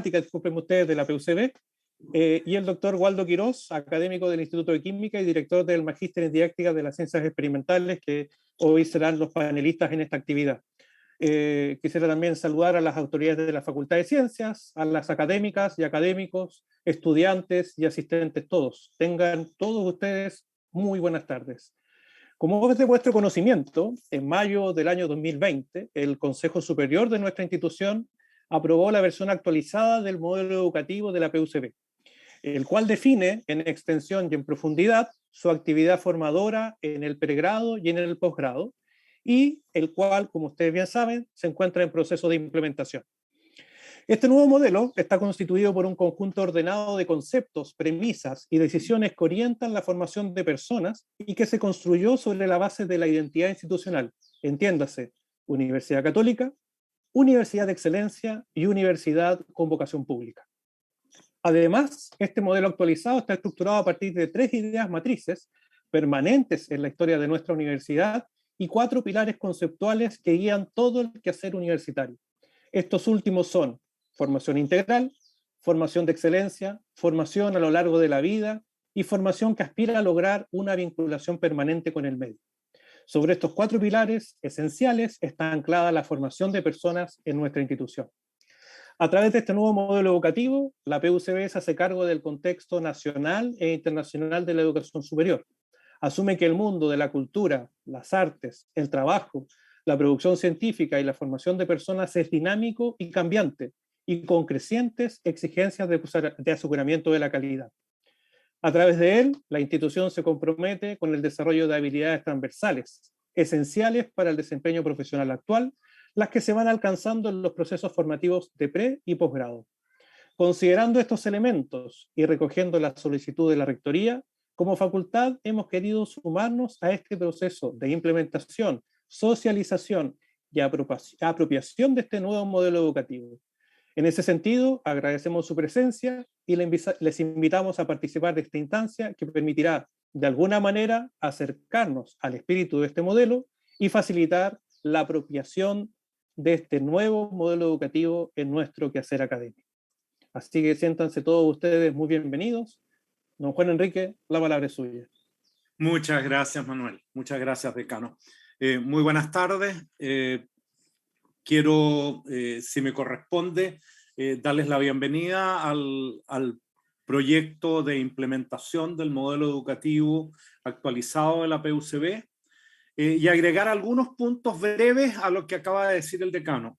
disculpen ustedes, de la PUCB, y el doctor Waldo Quirós, académico del Instituto de Química y director del Magíster en Didáctica de las Ciencias Experimentales, que hoy serán los panelistas en esta actividad. Quisiera también saludar a las autoridades de la Facultad de Ciencias, a las académicas y académicos, estudiantes y asistentes todos. Tengan todos ustedes muy buenas tardes. Como es de vuestro conocimiento, en mayo del año 2020, el Consejo Superior de nuestra institución aprobó la versión actualizada del modelo educativo de la PUCB, el cual define en extensión y en profundidad su actividad formadora en el pregrado y en el posgrado, y el cual, como ustedes bien saben, se encuentra en proceso de implementación. Este nuevo modelo está constituido por un conjunto ordenado de conceptos, premisas y decisiones que orientan la formación de personas y que se construyó sobre la base de la identidad institucional, entiéndase, Universidad Católica, Universidad de Excelencia y Universidad con vocación pública. Además, este modelo actualizado está estructurado a partir de 3 ideas matrices permanentes en la historia de nuestra universidad y 4 pilares conceptuales que guían todo el quehacer universitario. Estos últimos son formación integral, formación de excelencia, formación a lo largo de la vida y formación que aspira a lograr una vinculación permanente con el medio. Sobre estos 4 pilares esenciales está anclada la formación de personas en nuestra institución. A través de este nuevo modelo educativo, la PUCB se hace cargo del contexto nacional e internacional de la educación superior. Asume que el mundo de la cultura, las artes, el trabajo, la producción científica y la formación de personas es dinámico y cambiante, y con crecientes exigencias de aseguramiento de la calidad. A través de él, la institución se compromete con el desarrollo de habilidades transversales, esenciales para el desempeño profesional actual, las que se van alcanzando en los procesos formativos de pre y posgrado. Considerando estos elementos y recogiendo la solicitud de la Rectoría, como facultad hemos querido sumarnos a este proceso de implementación, socialización y apropiación de este nuevo modelo educativo. En ese sentido, agradecemos su presencia y les invitamos a participar de esta instancia que permitirá, de alguna manera, acercarnos al espíritu de este modelo y facilitar la apropiación de este nuevo modelo educativo en nuestro quehacer académico. Así que siéntanse todos ustedes muy bienvenidos. Don Juan Enrique, la palabra es suya. Muchas gracias, Manuel. Muchas gracias, decano. Muy buenas tardes. Quiero, si me corresponde, darles la bienvenida al proyecto de implementación del modelo educativo actualizado de la PUCB y agregar algunos puntos breves a lo que acaba de decir el decano.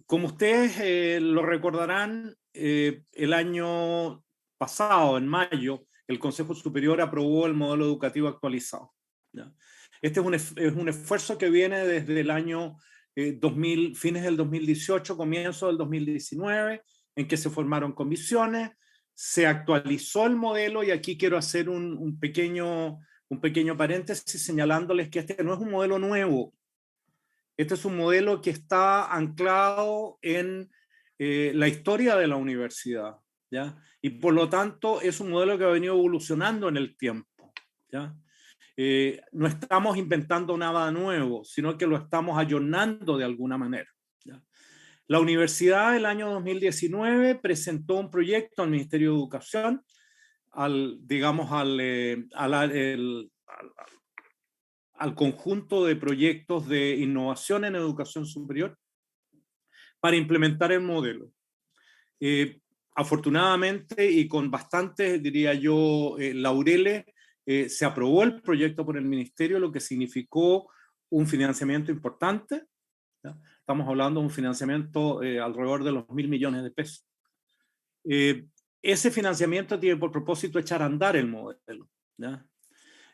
Como ustedes lo recordarán, el año pasado, en mayo, el Consejo Superior aprobó el modelo educativo actualizado, ¿ya? Este es un esfuerzo que viene desde el año 2000, fines del 2018, comienzo del 2019, en que se formaron comisiones, se actualizó el modelo, y aquí quiero hacer un pequeño paréntesis señalándoles que este no es un modelo nuevo. Este es un modelo que está anclado en la historia de la universidad, ¿ya? Y por lo tanto es un modelo que ha venido evolucionando en el tiempo, ¿ya? No estamos inventando nada nuevo, sino que lo estamos ayornando de alguna manera, ¿ya? La universidad el año 2019 presentó un proyecto al Ministerio de Educación, al conjunto de proyectos de innovación en educación superior para implementar el modelo. Afortunadamente y con bastante, diría yo, laureles, se aprobó el proyecto por el ministerio, lo que significó un financiamiento importante, ¿ya? Estamos hablando de un financiamiento alrededor de los 1.000 millones de pesos. Ese financiamiento tiene por propósito echar a andar el modelo, ¿ya?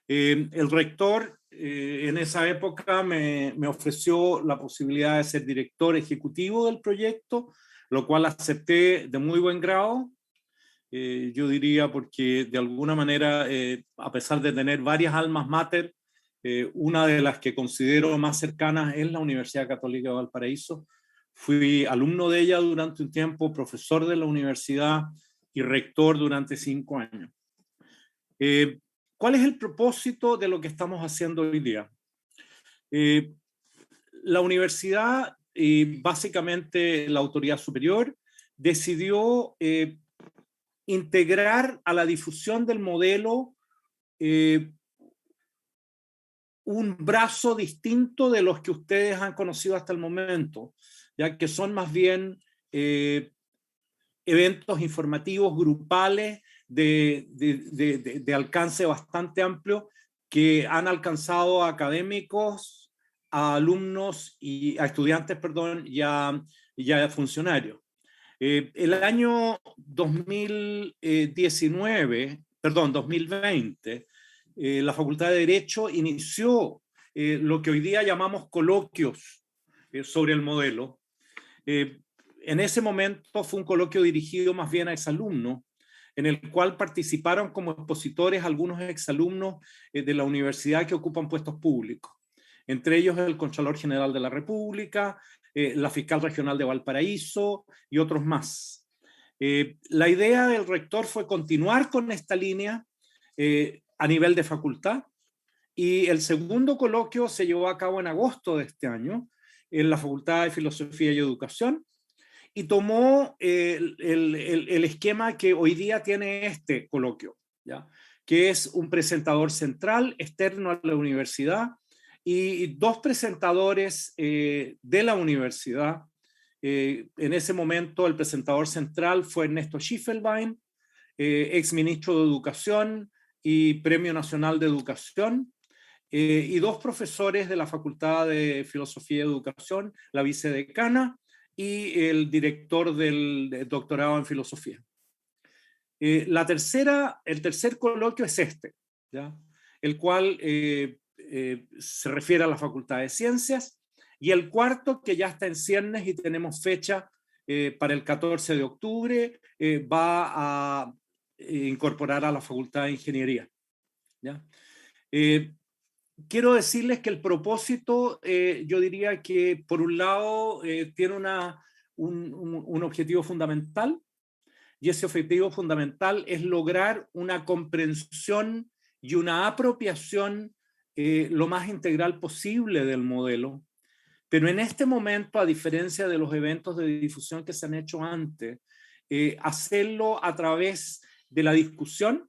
El rector en esa época me ofreció la posibilidad de ser director ejecutivo del proyecto, lo cual acepté de muy buen grado. Yo diría porque de alguna manera, a pesar de tener varias almas mater, una de las que considero más cercanas es la Universidad Católica de Valparaíso. Fui alumno de ella durante un tiempo, profesor de la universidad y rector durante 5 años. ¿Cuál es el propósito de lo que estamos haciendo hoy día? La universidad y básicamente la autoridad superior decidió integrar a la difusión del modelo un brazo distinto de los que ustedes han conocido hasta el momento, ya que son más bien eventos informativos grupales de alcance bastante amplio que han alcanzado a académicos, a alumnos y a estudiantes, perdón, y a funcionarios. El año 2020, la Facultad de Derecho inició lo que hoy día llamamos coloquios sobre el modelo. En ese momento fue un coloquio dirigido más bien a exalumnos, en el cual participaron como expositores algunos exalumnos de la universidad que ocupan puestos públicos, entre ellos el Contralor General de la República, la Fiscal Regional de Valparaíso y otros más. La idea del rector fue continuar con esta línea a nivel de facultad, y el segundo coloquio se llevó a cabo en agosto de este año en la Facultad de Filosofía y Educación, y tomó el esquema que hoy día tiene este coloquio, ¿ya? Que es un presentador central externo a la universidad y dos presentadores de la universidad. En ese momento el presentador central fue Ernesto Schiffelbein, ex ministro de Educación y Premio Nacional de Educación, y dos profesores de la Facultad de Filosofía y Educación, la vicedecana y el director del doctorado en filosofía. El tercer coloquio es este, ¿ya? El cual se refiere a la Facultad de Ciencias, y el cuarto, que ya está en ciernes y tenemos fecha para el 14 de octubre, va a incorporar a la Facultad de Ingeniería, ¿ya? Quiero decirles que el propósito, yo diría que por un lado tiene un objetivo fundamental, y ese objetivo fundamental es lograr una comprensión y una apropiación lo más integral posible del modelo. Pero en este momento, a diferencia de los eventos de difusión que se han hecho antes, hacerlo a través de la discusión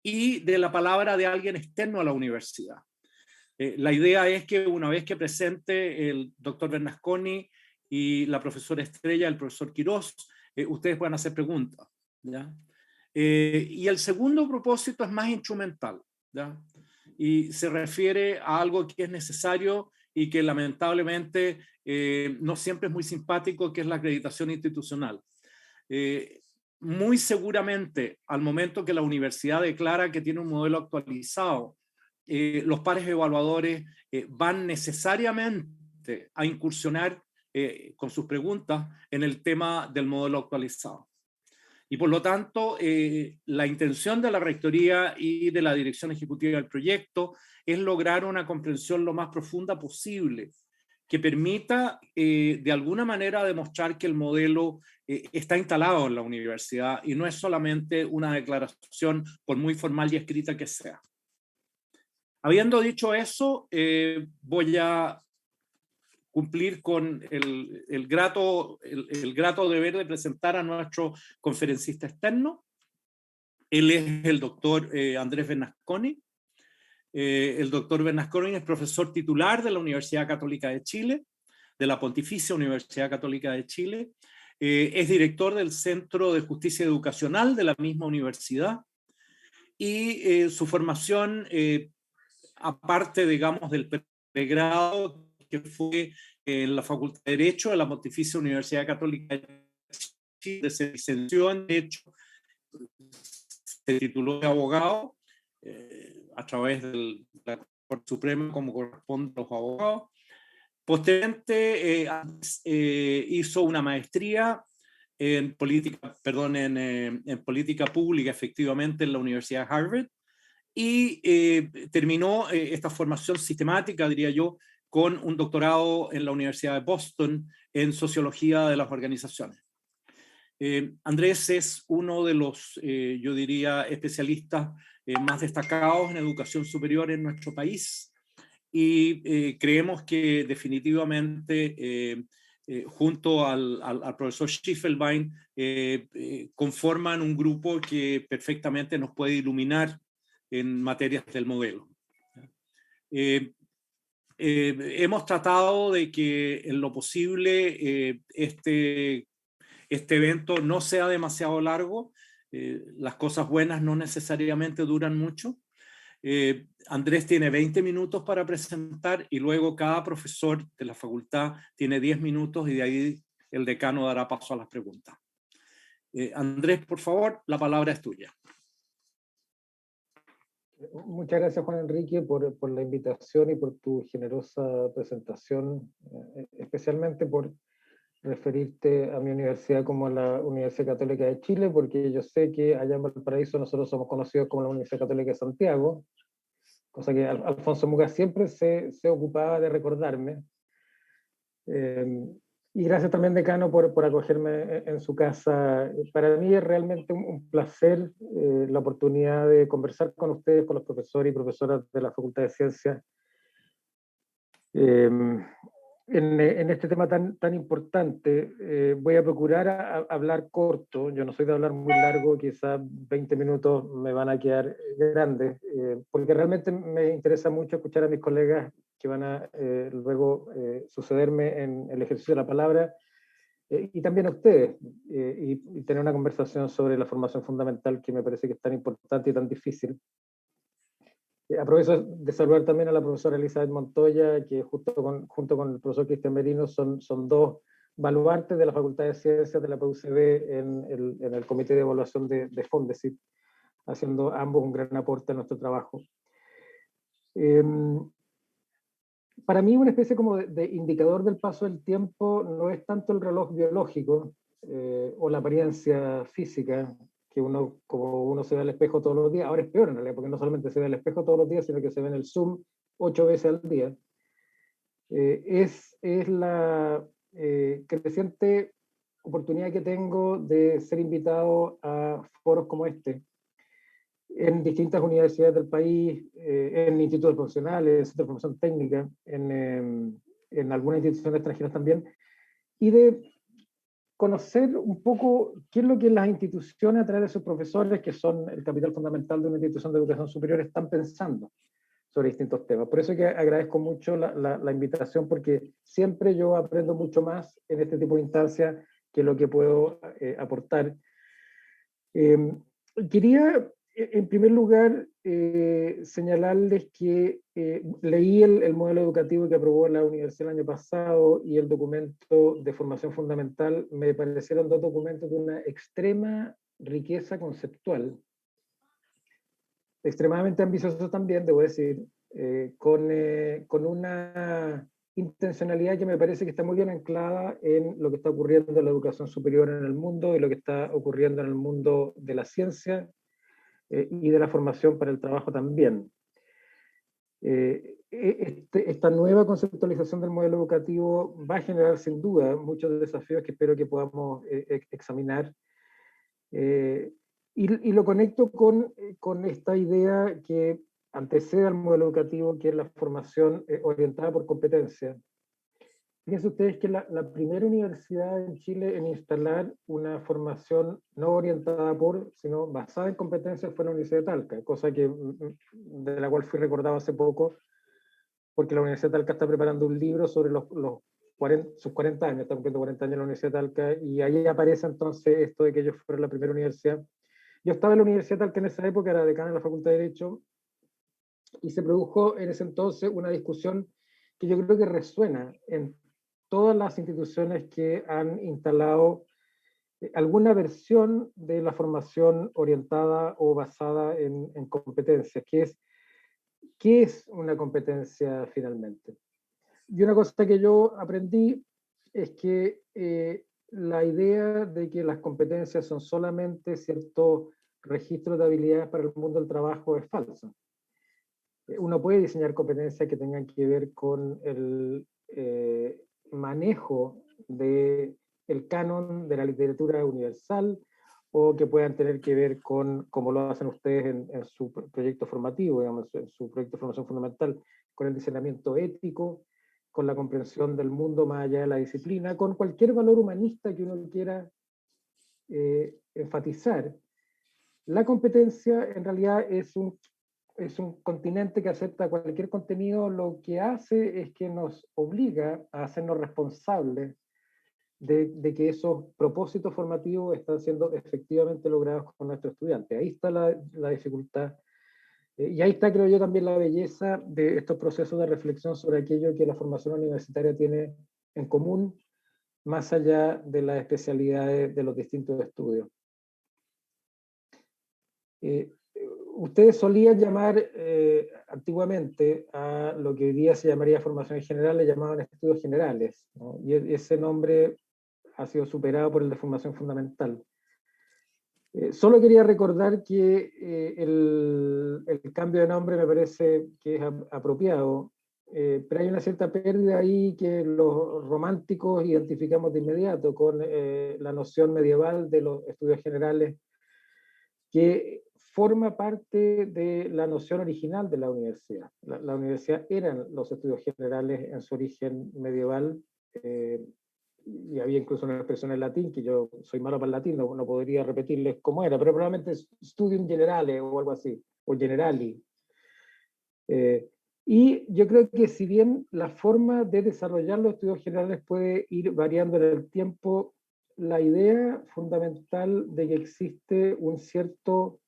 y de la palabra de alguien externo a la universidad. La idea es que una vez que presente el doctor Bernasconi y la profesora Estrella, el profesor Quirós, ustedes puedan hacer preguntas, ¿ya? Y el segundo propósito es más instrumental, ¿ya? Y se refiere a algo que es necesario y que lamentablemente no siempre es muy simpático, que es la acreditación institucional. Muy seguramente, al momento que la universidad declara que tiene un modelo actualizado, los pares evaluadores van necesariamente a incursionar con sus preguntas en el tema del modelo actualizado. Y por lo tanto, la intención de la Rectoría y de la Dirección Ejecutiva del proyecto es lograr una comprensión lo más profunda posible, que permita de alguna manera demostrar que el modelo está instalado en la universidad y no es solamente una declaración, por muy formal y escrita que sea. Habiendo dicho eso, voy a cumplir con el grato deber de presentar a nuestro conferencista externo. Él es el doctor Andrés Bernasconi. El doctor Bernasconi es profesor titular de la Universidad Católica de Chile, de la Pontificia Universidad Católica de Chile. Es director del Centro de Justicia Educacional de la misma universidad, y su formación, aparte, digamos, del pregrado que fue en la Facultad de Derecho de la Pontificia Universidad Católica de Chile, se licenció en Derecho, se tituló de abogado a través de la Corte Suprema, como corresponde a los abogados. Posteriormente hizo una maestría en política pública, efectivamente, en la Universidad de Harvard, y terminó esta formación sistemática, diría yo, con un doctorado en la Universidad de Boston en Sociología de las Organizaciones. Andrés es uno de los, yo diría, especialistas más destacados en educación superior en nuestro país, y creemos que definitivamente junto al profesor Schiffelbein, conforman un grupo que perfectamente nos puede iluminar en materias del modelo. Hemos tratado de que en lo posible este evento no sea demasiado largo. Las cosas buenas no necesariamente duran mucho. Andrés tiene 20 minutos para presentar y luego cada profesor de la facultad tiene 10 minutos y de ahí el decano dará paso a las preguntas. Andrés, por favor, la palabra es tuya. Muchas gracias, Juan Enrique, por la invitación y por tu generosa presentación, especialmente por referirte a mi universidad como la Universidad Católica de Chile, porque yo sé que allá en Valparaíso nosotros somos conocidos como la Universidad Católica de Santiago, cosa que Alfonso Muga siempre se ocupaba de recordarme. Y gracias también, decano, por acogerme en su casa. Para mí es realmente un placer la oportunidad de conversar con ustedes, con los profesores y profesoras de la Facultad de Ciencias, en este tema tan importante. Voy a procurar hablar corto. Yo no soy de hablar muy largo, quizás 20 minutos me van a quedar grandes, porque realmente me interesa mucho escuchar a mis colegas que van a luego sucederme en el ejercicio de la palabra, y también a ustedes, y tener una conversación sobre la formación fundamental, que me parece que es tan importante y tan difícil. Aprovecho de saludar también a la profesora Elizabeth Montoya, que junto con el profesor Cristian Merino son dos baluartes de la Facultad de Ciencias de la PUCB en el Comité de Evaluación de Fondesit, haciendo ambos un gran aporte a nuestro trabajo. Para mí, una especie como de indicador del paso del tiempo no es tanto el reloj biológico o la apariencia física, que como uno se ve al espejo todos los días. Ahora es peor en realidad, porque no solamente se ve al espejo todos los días, sino que se ve en el Zoom 8 veces al día. Es la creciente oportunidad que tengo de ser invitado a foros como este, en distintas universidades del país, en institutos profesionales, centros de formación técnica, en algunas instituciones extranjeras también, y de conocer un poco qué es lo que las instituciones, a través de sus profesores, que son el capital fundamental de una institución de educación superior, están pensando sobre distintos temas. Por eso que agradezco mucho la invitación, porque siempre yo aprendo mucho más en este tipo de instancias que lo que puedo aportar. Quería, en primer lugar, señalarles que leí el modelo educativo que aprobó la universidad el año pasado y el documento de formación fundamental. Me parecieron dos documentos de una extrema riqueza conceptual, extremadamente ambiciosos también, debo decir, con una intencionalidad que me parece que está muy bien anclada en lo que está ocurriendo en la educación superior en el mundo y lo que está ocurriendo en el mundo de la ciencia y de la formación para el trabajo también. Esta nueva conceptualización del modelo educativo va a generar sin duda muchos desafíos que espero que podamos examinar. Y lo conecto con esta idea que antecede al modelo educativo, que es la formación orientada por competencia. Fíjense ustedes que la primera universidad en Chile en instalar una formación no orientada por, sino basada en competencias, fue la Universidad de Talca, cosa de la cual fui recordado hace poco, porque la Universidad de Talca está preparando un libro sobre sus 40 años, está cumpliendo 40 años en la Universidad de Talca, y ahí aparece entonces esto de que ellos fueron la primera universidad. Yo estaba en la Universidad de Talca en esa época, era decano de la Facultad de Derecho, y se produjo en ese entonces una discusión que yo creo que resuena en todas las instituciones que han instalado alguna versión de la formación orientada o basada en competencias, que es, ¿qué es una competencia finalmente? Y una cosa que yo aprendí es que la idea de que las competencias son solamente cierto registro de habilidades para el mundo del trabajo es falsa. Uno puede diseñar competencias que tengan que ver con el manejo del canon de la literatura universal, o que puedan tener que ver con, como lo hacen ustedes en su proyecto formativo, digamos, en su proyecto de formación fundamental, con el diseñamiento ético, con la comprensión del mundo más allá de la disciplina, con cualquier valor humanista que uno quiera enfatizar. La competencia en realidad es un continente que acepta cualquier contenido. Lo que hace es que nos obliga a hacernos responsables de que esos propósitos formativos están siendo efectivamente logrados con nuestros estudiantes. Ahí está la dificultad. Y ahí está, creo yo, también la belleza de estos procesos de reflexión sobre aquello que la formación universitaria tiene en común, más allá de las especialidades de los distintos estudios. Ustedes solían llamar antiguamente a lo que hoy día se llamaría formación general, le llamaban estudios generales, ¿no? Y ese nombre ha sido superado por el de formación fundamental. Solo quería recordar que el cambio de nombre me parece que es apropiado, pero hay una cierta pérdida ahí que los románticos identificamos de inmediato con la noción medieval de los estudios generales, que forma parte de la noción original de la universidad. La universidad eran los estudios generales en su origen medieval, y había incluso una expresión en latín, que yo soy malo para el latín, no podría repetirles cómo era, pero probablemente studium generale o algo así, o generali. Y yo creo que si bien la forma de desarrollar los estudios generales puede ir variando en el tiempo, la idea fundamental de que existe un cierto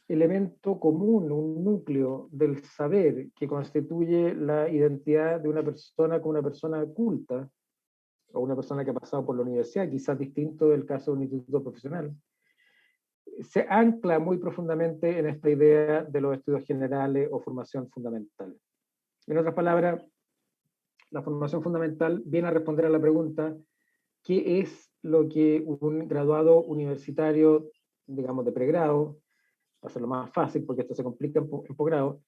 elemento común, un núcleo del saber que constituye la identidad de una persona como una persona culta, o una persona que ha pasado por la universidad, quizás distinto del caso de un instituto profesional, se ancla muy profundamente en esta idea de los estudios generales o formación fundamental. En otras palabras, la formación fundamental viene a responder a la pregunta: ¿qué es lo que un graduado universitario, digamos de pregrado, va a ser lo más fácil porque esto se complica en posgrado,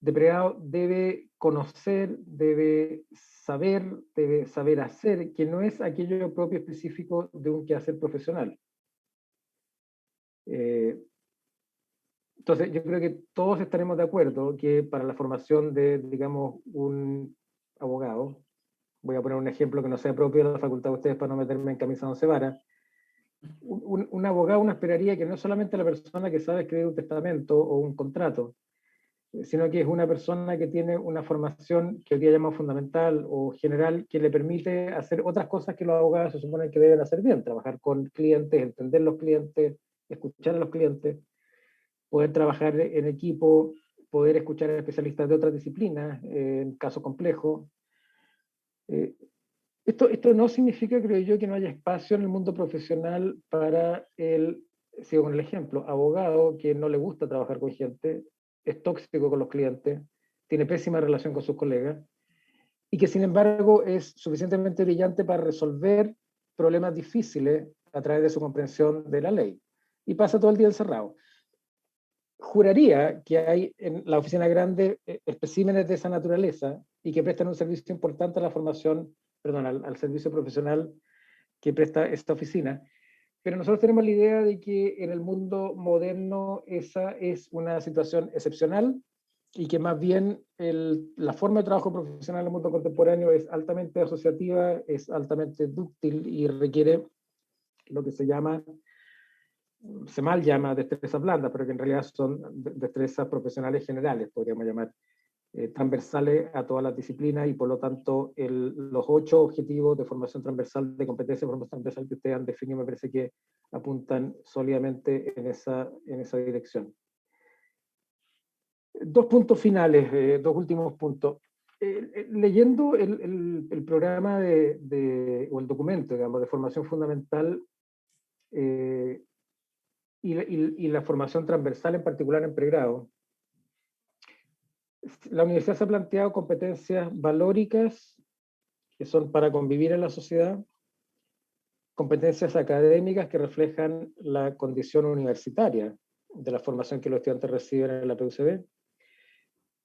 de pregrado debe conocer, debe saber hacer, que no es aquello propio específico de un quehacer profesional? Entonces, yo creo que todos estaremos de acuerdo que para la formación de, digamos, un abogado, voy a poner un ejemplo que no sea propio de la facultad de ustedes para no meterme en camisa de once varas, un abogado uno esperaría que no solamente la persona que sabe escribir un testamento o un contrato, sino que es una persona que tiene una formación que hoy día llamamos fundamental o general, que le permite hacer otras cosas que los abogados se supone que deben hacer bien: trabajar con clientes, entender los clientes, escuchar a los clientes, poder trabajar en equipo, poder escuchar a especialistas de otras disciplinas en casos complejos. Esto no significa, creo yo, que no haya espacio en el mundo profesional para sigo con el ejemplo, abogado que no le gusta trabajar con gente, es tóxico con los clientes, tiene pésima relación con sus colegas, y que sin embargo es suficientemente brillante para resolver problemas difíciles a través de su comprensión de la ley, y pasa todo el día encerrado. Juraría que hay en la oficina grande especímenes de esa naturaleza y que prestan un servicio importante a la formación, perdón, al servicio profesional que presta esta oficina. Pero nosotros tenemos la idea de que en el mundo moderno esa es una situación excepcional y que más bien la forma de trabajo profesional en el mundo contemporáneo es altamente asociativa, es altamente dúctil y requiere lo que se mal llama destrezas blandas, pero que en realidad son destrezas profesionales generales, podríamos llamar, transversales a todas las disciplinas, y por lo tanto los 8 objetivos de formación transversal, de competencia de formación transversal que ustedes han definido, me parece que apuntan sólidamente en esa dirección. 2 puntos finales, 2 últimos puntos. Leyendo el programa o el documento, digamos, de formación fundamental, y la formación transversal, en particular en pregrado, la universidad se ha planteado competencias valóricas, que son para convivir en la sociedad, competencias académicas que reflejan la condición universitaria de la formación que los estudiantes reciben en la PUCB,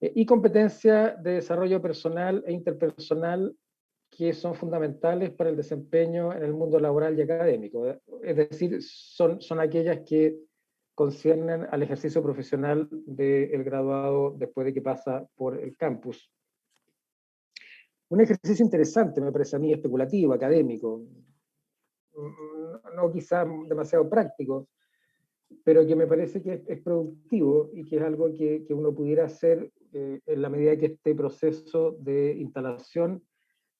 y competencias de desarrollo personal e interpersonal que son fundamentales para el desempeño en el mundo laboral y académico. Es decir, son aquellas que conciernen al ejercicio profesional del graduado después de que pasa por el campus. un ejercicio interesante, me parece a mí, especulativo, académico, no quizá demasiado práctico, pero que me parece que es productivo y que es algo que uno pudiera hacer en la medida que este proceso de instalación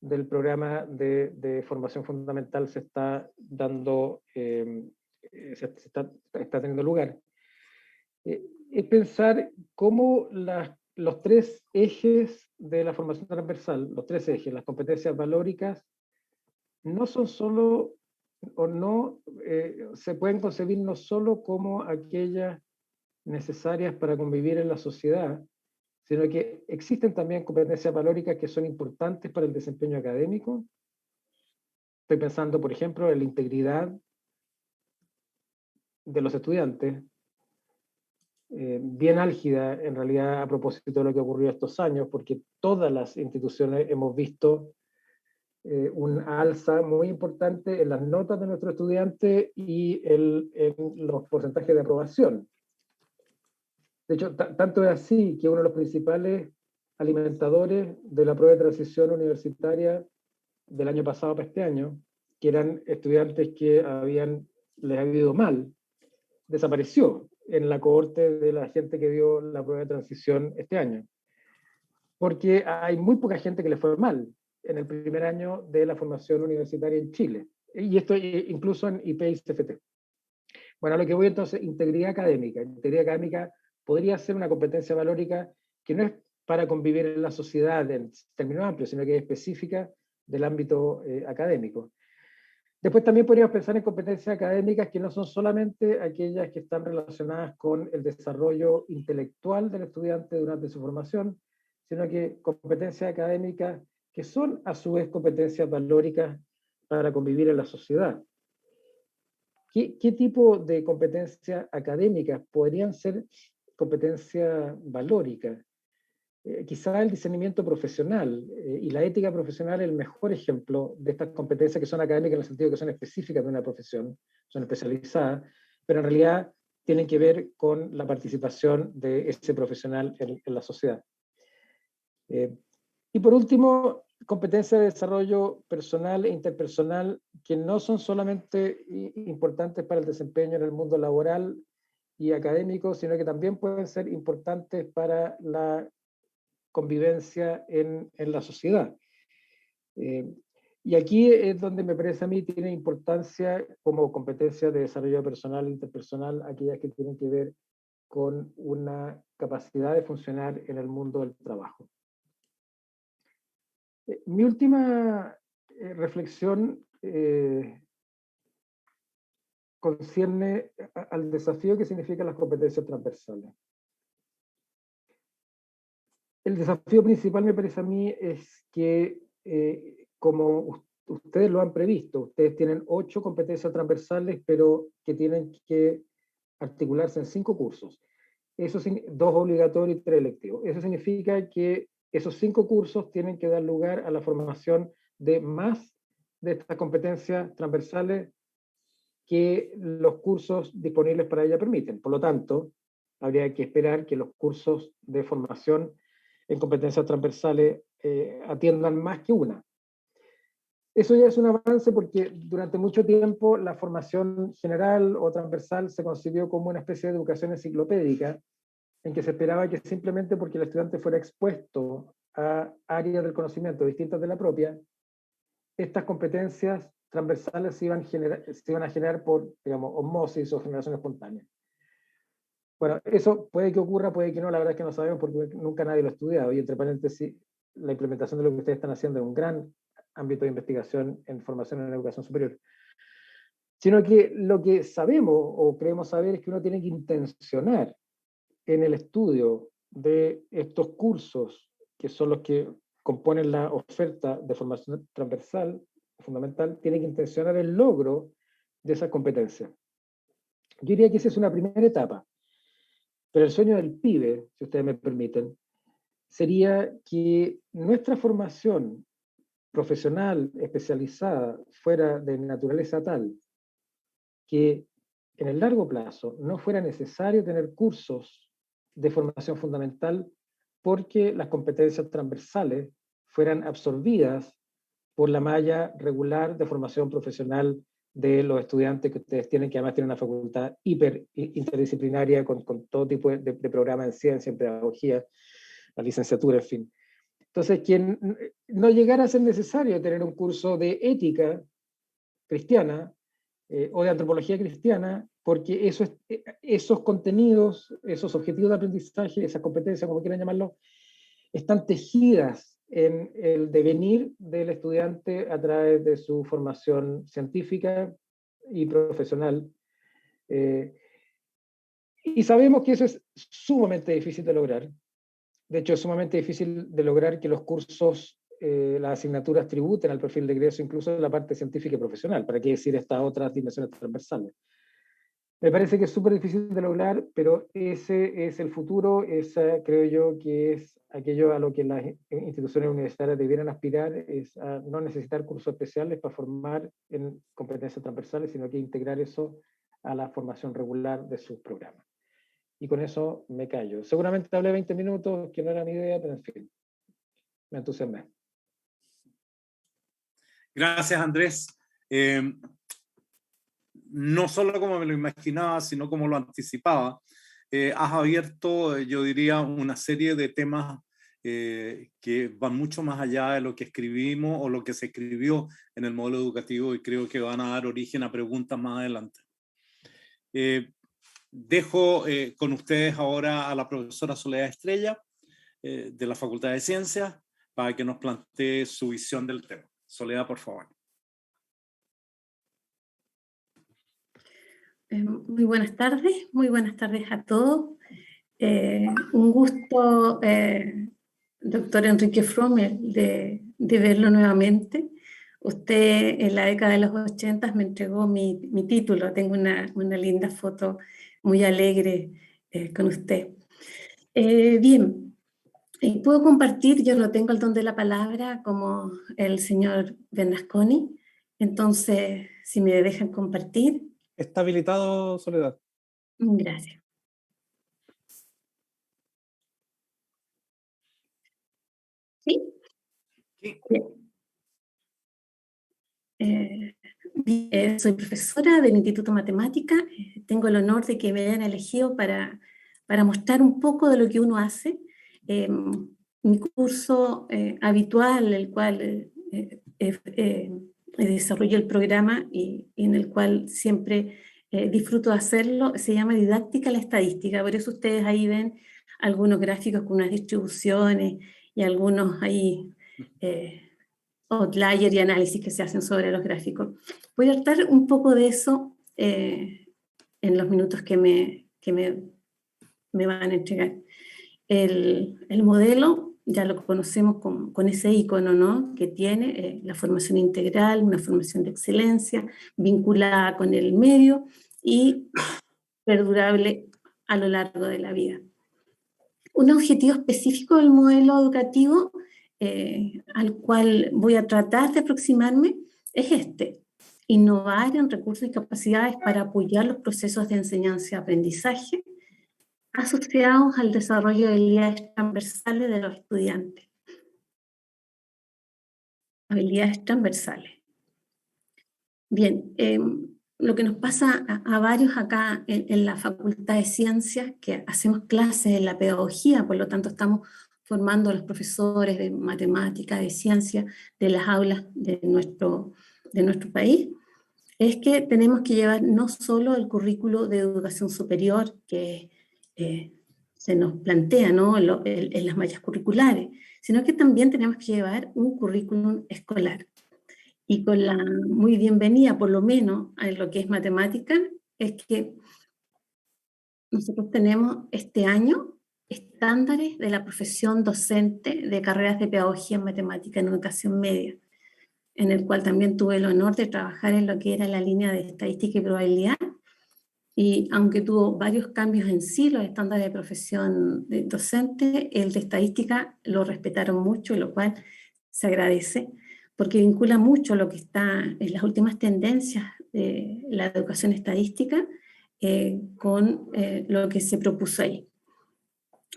del programa de formación fundamental se está dando, está teniendo lugar. Es pensar cómo los tres ejes de la formación transversal, los tres ejes, las competencias valóricas, no son solo, o no, se pueden concebir no solo como aquellas necesarias para convivir en la sociedad, sino que existen también competencias valóricas que son importantes para el desempeño académico. Estoy pensando, por ejemplo, en la integridad de los estudiantes, bien álgida en realidad a propósito de lo que ocurrió estos años, porque todas las instituciones hemos visto un alza muy importante en las notas de nuestros estudiantes y en los porcentajes de aprobación. De hecho, tanto es así que uno de los principales alimentadores de la prueba de transición universitaria del año pasado para este año, que eran estudiantes que les había ido mal, desapareció en la cohorte de la gente que dio la prueba de transición este año. Porque hay muy poca gente que le fue mal en el primer año de la formación universitaria en Chile. Y esto incluso en IP y CFT. Bueno, a lo que voy entonces, integridad académica. Integridad académica podría ser una competencia valórica que no es para convivir en la sociedad en términos amplios, sino que es específica del ámbito académico. Después también podríamos pensar en competencias académicas que no son solamente aquellas que están relacionadas con el desarrollo intelectual del estudiante durante su formación, sino que competencias académicas que son a su vez competencias valóricas para convivir en la sociedad. ¿Qué tipo de competencias académicas podrían ser competencias valóricas? Quizá el discernimiento profesional y la ética profesional es el mejor ejemplo de estas competencias que son académicas en el sentido que son específicas de una profesión, son especializadas, pero en realidad tienen que ver con la participación de ese profesional en la sociedad. Y por último, competencias de desarrollo personal e interpersonal que no son solamente importantes para el desempeño en el mundo laboral y académico, sino que también pueden ser importantes para la convivencia en la sociedad. Y aquí es donde me parece a mí tiene importancia como competencia de desarrollo personal e interpersonal aquellas que tienen que ver con una capacidad de funcionar en el mundo del trabajo. Mi última reflexión concierne al desafío que significan las competencias transversales. El desafío principal, me parece a mí, es que, como ustedes lo han previsto, ustedes tienen 8 competencias transversales, pero que tienen que articularse en 5 cursos. Eso, 2 obligatorios y 3 electivos. Eso significa que esos 5 cursos tienen que dar lugar a la formación de más de estas competencias transversales que los cursos disponibles para ella permiten. Por lo tanto, habría que esperar que los cursos de formación en competencias transversales atiendan más que una. Eso ya es un avance porque durante mucho tiempo la formación general o transversal se concibió como una especie de educación enciclopédica en que se esperaba que simplemente porque el estudiante fuera expuesto a áreas del conocimiento distintas de la propia, estas competencias transversales se iban a generar por, digamos, osmosis o generación espontánea. Bueno, eso puede que ocurra, puede que no, la verdad es que no sabemos porque nunca nadie lo ha estudiado. Y entre paréntesis, la implementación de lo que ustedes están haciendo es un gran ámbito de investigación en formación en educación superior. Sino que lo que sabemos o creemos saber es que uno tiene que intencionar en el estudio de estos cursos, que son los que componen la oferta de formación transversal, fundamental, tiene que intencionar el logro de esas competencias. Yo diría que esa es una primera etapa. Pero el sueño del pibe, si ustedes me permiten, sería que nuestra formación profesional especializada fuera de naturaleza tal que en el largo plazo no fuera necesario tener cursos de formación fundamental porque las competencias transversales fueran absorbidas por la malla regular de formación profesional de los estudiantes que ustedes tienen, que además tienen una facultad hiper interdisciplinaria con todo tipo de programas en ciencia, en pedagogía, la licenciatura, en fin. Entonces, quien no llegara a ser necesario tener un curso de ética cristiana o de antropología cristiana, porque esos contenidos, esos objetivos de aprendizaje, esas competencias, como quieran llamarlo, están tejidas en el devenir del estudiante a través de su formación científica y profesional. Y sabemos que eso es sumamente difícil de lograr. De hecho, es sumamente difícil de lograr que los cursos, las asignaturas tributen al perfil de egreso, incluso la parte científica y profesional, para qué decir estas otras dimensiones transversales. Me parece que es súper difícil de lograr, pero ese es el futuro, esa creo yo que es aquello a lo que las instituciones universitarias debieran aspirar, es a no necesitar cursos especiales para formar en competencias transversales, sino que integrar eso a la formación regular de sus programas. Y con eso me callo. Seguramente hablé 20 minutos, que no era mi idea, pero en fin, me entusiasmé. Gracias, Andrés. No solo como me lo imaginaba, sino como lo anticipaba. Has abierto, yo diría, una serie de temas que van mucho más allá de lo que escribimos o lo que se escribió en el modelo educativo, y creo que van a dar origen a preguntas más adelante. Dejo con ustedes ahora a la profesora Soledad Estrella de la Facultad de Ciencias para que nos plantee su visión del tema. Soledad, por favor. Muy buenas tardes a todos. Un gusto, doctor Enrique Frommer, de verlo nuevamente. Usted en la década de los 80 me entregó mi título. Tengo una linda foto muy alegre con usted. Bien, puedo compartir, yo no tengo el don de la palabra como el señor Bernasconi, entonces si me dejan compartir. Está habilitado, Soledad. Gracias. ¿Sí? Sí. Soy profesora del Instituto Matemática. Tengo el honor de que me hayan elegido para mostrar un poco de lo que uno hace. Mi curso habitual, el cual desarrollo el programa y en el cual siempre disfruto de hacerlo, se llama Didáctica a la Estadística. Por eso ustedes ahí ven algunos gráficos con unas distribuciones y algunos ahí outlier y análisis que se hacen sobre los gráficos. Voy a tratar un poco de eso en los minutos que me van a entregar. El modelo ya lo conocemos con ese icono, ¿no? Que tiene la formación integral, una formación de excelencia, vinculada con el medio y perdurable a lo largo de la vida. Un objetivo específico del modelo educativo al cual voy a tratar de aproximarme es innovar en recursos y capacidades para apoyar los procesos de enseñanza y aprendizaje asociados al desarrollo de habilidades transversales de los estudiantes. Habilidades transversales. Bien, lo que nos pasa a varios acá en la Facultad de Ciencias, que hacemos clases en la pedagogía, por lo tanto estamos formando a los profesores de matemática, de ciencia, de las aulas de nuestro país, es que tenemos que llevar no solo el currículo de educación superior que se nos plantea, ¿no? en las mallas curriculares, sino que también tenemos que llevar un currículum escolar. Y con la muy bienvenida, por lo menos, en lo que es matemática, es que nosotros tenemos este año estándares de la profesión docente de carreras de pedagogía en matemática en educación media, en el cual también tuve el honor de trabajar en lo que era la línea de estadística y probabilidad, y aunque tuvo varios cambios en sí los estándares de profesión de docente, el de estadística lo respetaron mucho, lo cual se agradece, porque vincula mucho lo que está en las últimas tendencias de la educación estadística con lo que se propuso ahí.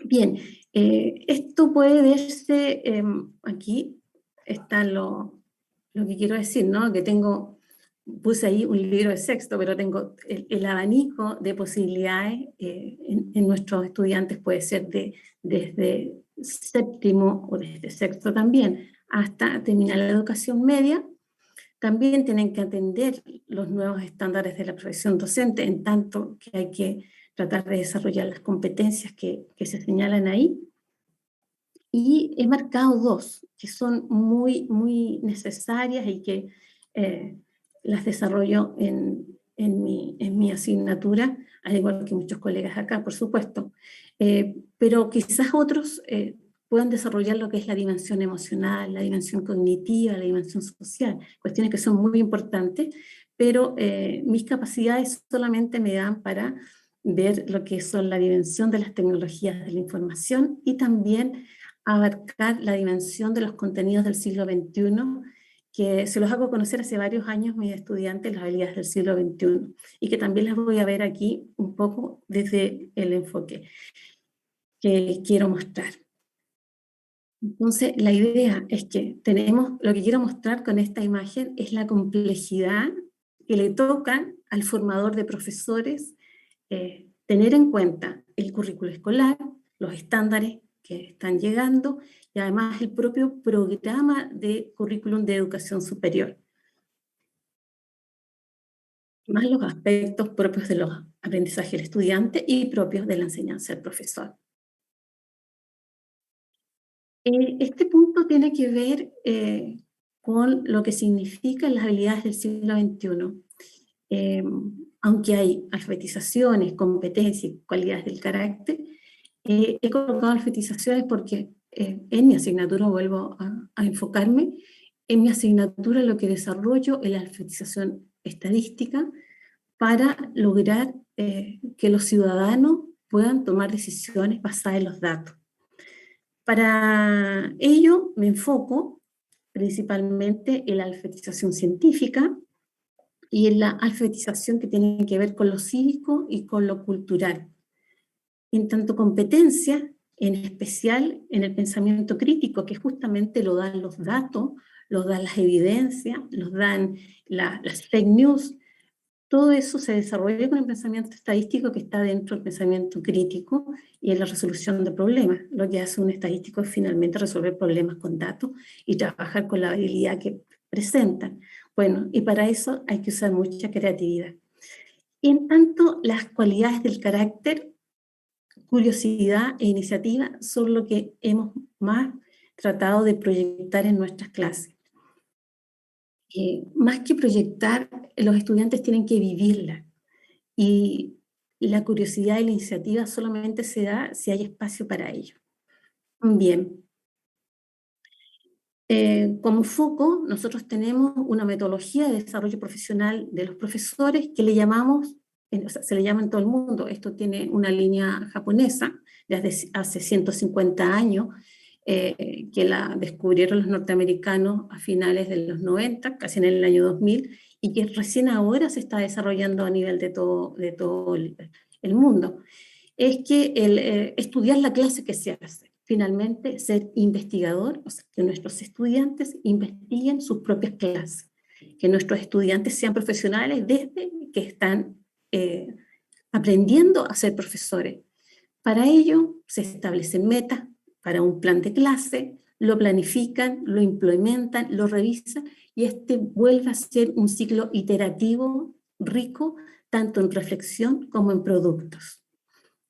Bien, esto puede verse aquí está lo que quiero decir, ¿no? Que puse ahí un libro de sexto, pero tengo el abanico de posibilidades en nuestros estudiantes puede ser desde séptimo o desde sexto también, hasta terminar la educación media. También tienen que atender los nuevos estándares de la profesión docente, en tanto que hay que tratar de desarrollar las competencias que se señalan ahí. Y he marcado dos que son muy, muy necesarias y que las desarrollo en mi asignatura, al igual que muchos colegas acá, por supuesto. Pero quizás otros puedan desarrollar lo que es la dimensión emocional, la dimensión cognitiva, la dimensión social, cuestiones que son muy importantes, pero mis capacidades solamente me dan para ver lo que son la dimensión de las tecnologías de la información y también abarcar la dimensión de los contenidos del siglo XXI, que se los hago conocer hace varios años mis estudiantes, las habilidades del siglo XXI, y que también las voy a ver aquí un poco desde el enfoque que quiero mostrar. Entonces, la idea es que lo que quiero mostrar con esta imagen es la complejidad que le toca al formador de profesores tener en cuenta el currículo escolar, los estándares que están llegando y además el propio programa de currículum de educación superior, más los aspectos propios de los aprendizajes del estudiante y propios de la enseñanza del profesor. Este punto tiene que ver con lo que significan las habilidades del siglo XXI. Aunque hay alfabetizaciones, competencias y cualidades del carácter, he colocado alfabetizaciones porque en mi asignatura, vuelvo a enfocarme, en mi asignatura lo que desarrollo es la alfabetización estadística para lograr que los ciudadanos puedan tomar decisiones basadas en los datos. Para ello me enfoco principalmente en la alfabetización científica y en la alfabetización que tiene que ver con lo cívico y con lo cultural. En tanto competencia, en especial en el pensamiento crítico, que justamente lo dan los datos, lo dan las evidencias, los dan las fake news. Todo eso se desarrolla con el pensamiento estadístico que está dentro del pensamiento crítico y en la resolución de problemas. Lo que hace un estadístico es finalmente resolver problemas con datos y trabajar con la habilidad que presentan. Bueno, y para eso hay que usar mucha creatividad. Y en tanto, las cualidades del carácter, curiosidad e iniciativa son lo que hemos más tratado de proyectar en nuestras clases. Más que proyectar, los estudiantes tienen que vivirla. Y la curiosidad y la iniciativa solamente se da si hay espacio para ello. Bien. Como foco, nosotros tenemos una metodología de desarrollo profesional de los profesores que le llamamos, o sea, se le llama en todo el mundo, esto tiene una línea japonesa desde hace 150 años, que la descubrieron los norteamericanos a finales de los 90, casi en el año 2000, y que recién ahora se está desarrollando a nivel de todo el mundo. Es que estudiar la clase que se hace, finalmente ser investigador, o sea, que nuestros estudiantes investiguen sus propias clases, que nuestros estudiantes sean profesionales desde que están aprendiendo a ser profesores. Para ello se establecen metas para un plan de clase, lo planifican, lo implementan, lo revisan y vuelve a ser un ciclo iterativo rico tanto en reflexión como en productos.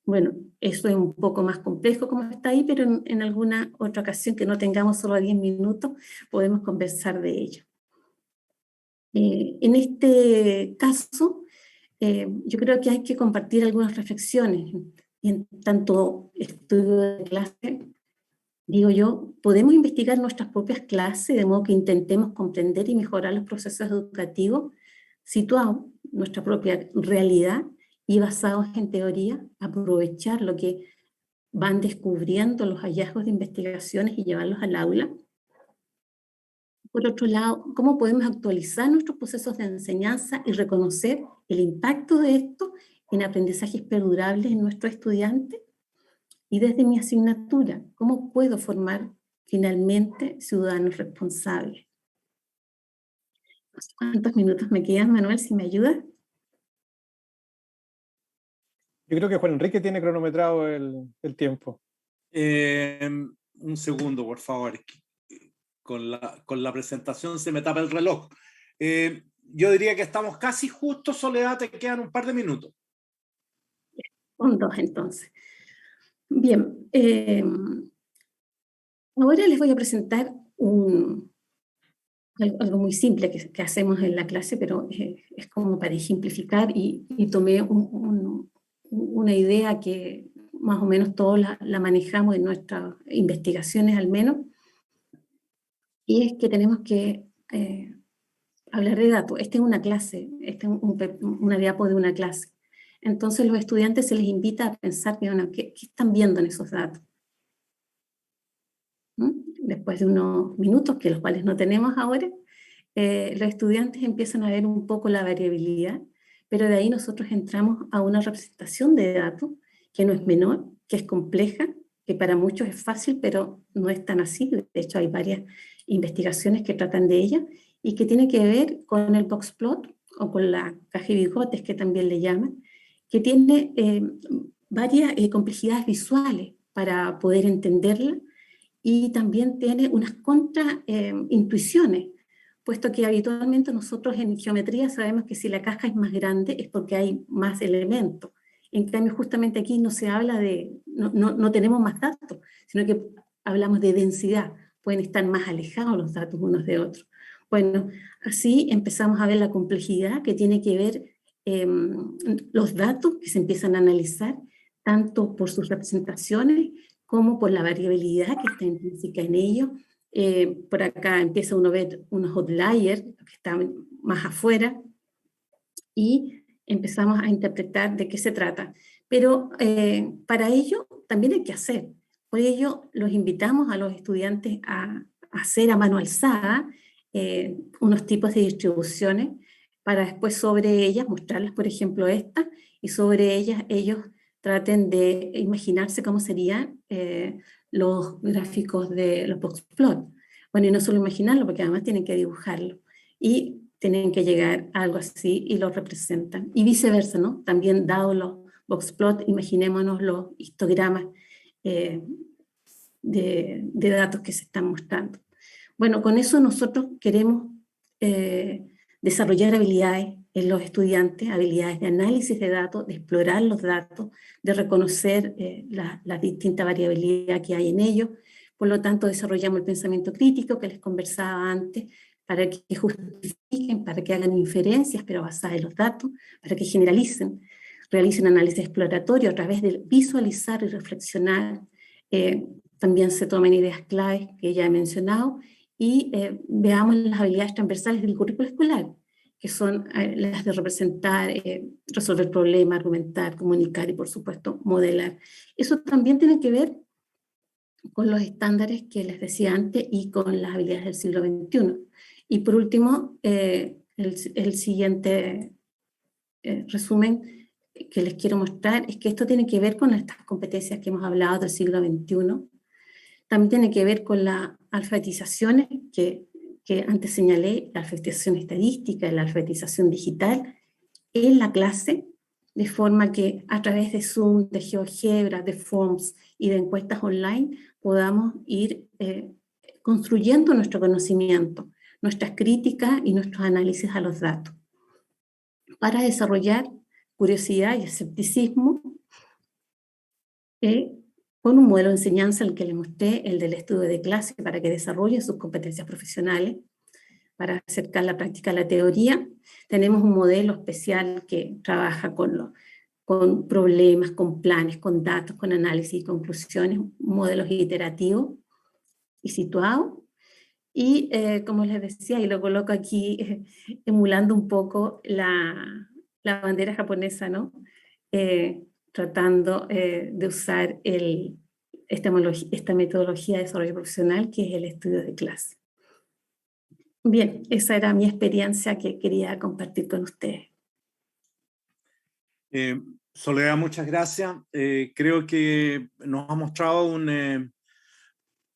Bueno, eso es un poco más complejo como está ahí, pero en alguna otra ocasión que no tengamos solo 10 minutos podemos conversar de ello. En este caso, yo creo que hay que compartir algunas reflexiones. Y en tanto estudio de clase, digo yo, podemos investigar nuestras propias clases de modo que intentemos comprender y mejorar los procesos educativos situados en nuestra propia realidad y basados en teoría, aprovechar lo que van descubriendo los hallazgos de investigaciones y llevarlos al aula. Por otro lado, ¿cómo podemos actualizar nuestros procesos de enseñanza y reconocer el impacto de esto en aprendizajes perdurables en nuestros estudiantes? Y desde mi asignatura, ¿cómo puedo formar finalmente ciudadanos responsables. No sé cuántos minutos me quedan, Manuel, si me ayudas. Yo creo que Juan Enrique tiene cronometrado el tiempo. Un segundo, por favor. Es que con la presentación se me tapa el reloj. Yo diría que estamos casi justo, Soledad, te quedan un par de minutos. Con 2, entonces. Bien, ahora les voy a presentar algo muy simple que hacemos en la clase, pero es como para ejemplificar, y tomé una idea que más o menos todos la manejamos en nuestras investigaciones al menos, y es que tenemos que hablar de datos. Esta es una clase, una diapo de una clase. Entonces los estudiantes se les invita a pensar bueno, ¿qué están viendo en esos datos? Después de unos minutos, que los cuales no tenemos ahora, los estudiantes empiezan a ver un poco la variabilidad, pero de ahí nosotros entramos a una representación de datos que no es menor, que es compleja, que para muchos es fácil, pero no es tan así. De hecho, hay varias investigaciones que tratan de ella y que tiene que ver con el boxplot o con la caja de bigotes, que también le llaman, que tiene varias complejidades visuales para poder entenderla, y también tiene unas contraintuiciones, puesto que habitualmente nosotros en geometría sabemos que si la caja es más grande es porque hay más elementos. En cambio, justamente aquí no se habla no tenemos más datos, sino que hablamos de densidad. Pueden estar más alejados los datos unos de otros. Bueno, así empezamos a ver la complejidad que tiene que ver los datos que se empiezan a analizar, tanto por sus representaciones como por la variabilidad que está intrínseca en ellos. Por acá empieza uno a ver unos outliers que están más afuera, y empezamos a interpretar de qué se trata. Pero para ello también hay que hacer. Por ello los invitamos a los estudiantes a hacer a mano alzada unos tipos de distribuciones, para después sobre ellas mostrarlas, por ejemplo esta, y sobre ellas ellos traten de imaginarse cómo serían los gráficos de los boxplot. Bueno, y no solo imaginarlo, porque además tienen que dibujarlo. Y tienen que llegar a algo así y lo representan. Y viceversa, ¿no? También dado los boxplot, imaginémonos los histogramas de datos que se están mostrando. Bueno, con eso nosotros queremos desarrollar habilidades en los estudiantes, habilidades de análisis de datos, de explorar los datos, de reconocer la distinta variabilidad que hay en ellos. Por lo tanto, desarrollamos el pensamiento crítico que les conversaba antes, para que justifiquen, para que hagan inferencias, pero basadas en los datos, para que generalicen, realicen análisis exploratorio a través de visualizar y reflexionar. También se toman ideas claves que ya he mencionado, y veamos las habilidades transversales del currículo escolar, que son las de representar, resolver problemas, argumentar, comunicar y, por supuesto, modelar. Eso también tiene que ver con los estándares que les decía antes y con las habilidades del siglo XXI. Y por último, el siguiente resumen que les quiero mostrar es que esto tiene que ver con estas competencias que hemos hablado del siglo XXI. También tiene que ver con las alfabetizaciones que antes señalé, la alfabetización estadística, la alfabetización digital en la clase, de forma que a través de Zoom, de GeoGebra, de Forms y de encuestas online podamos ir construyendo nuestro conocimiento, nuestras críticas y nuestros análisis a los datos, para desarrollar curiosidad y escepticismo con un modelo de enseñanza, el que les mostré, el del estudio de clase, para que desarrollen sus competencias profesionales, para acercar la práctica a la teoría. Tenemos un modelo especial que trabaja con problemas, con planes, con datos, con análisis y conclusiones, modelos iterativos y situados. Y como les decía, y lo coloco aquí emulando un poco la bandera japonesa, ¿no? Tratando de usar esta metodología de desarrollo profesional, que es el estudio de clase. Bien, esa era mi experiencia que quería compartir con ustedes. Soledad, muchas gracias. Creo que nos ha mostrado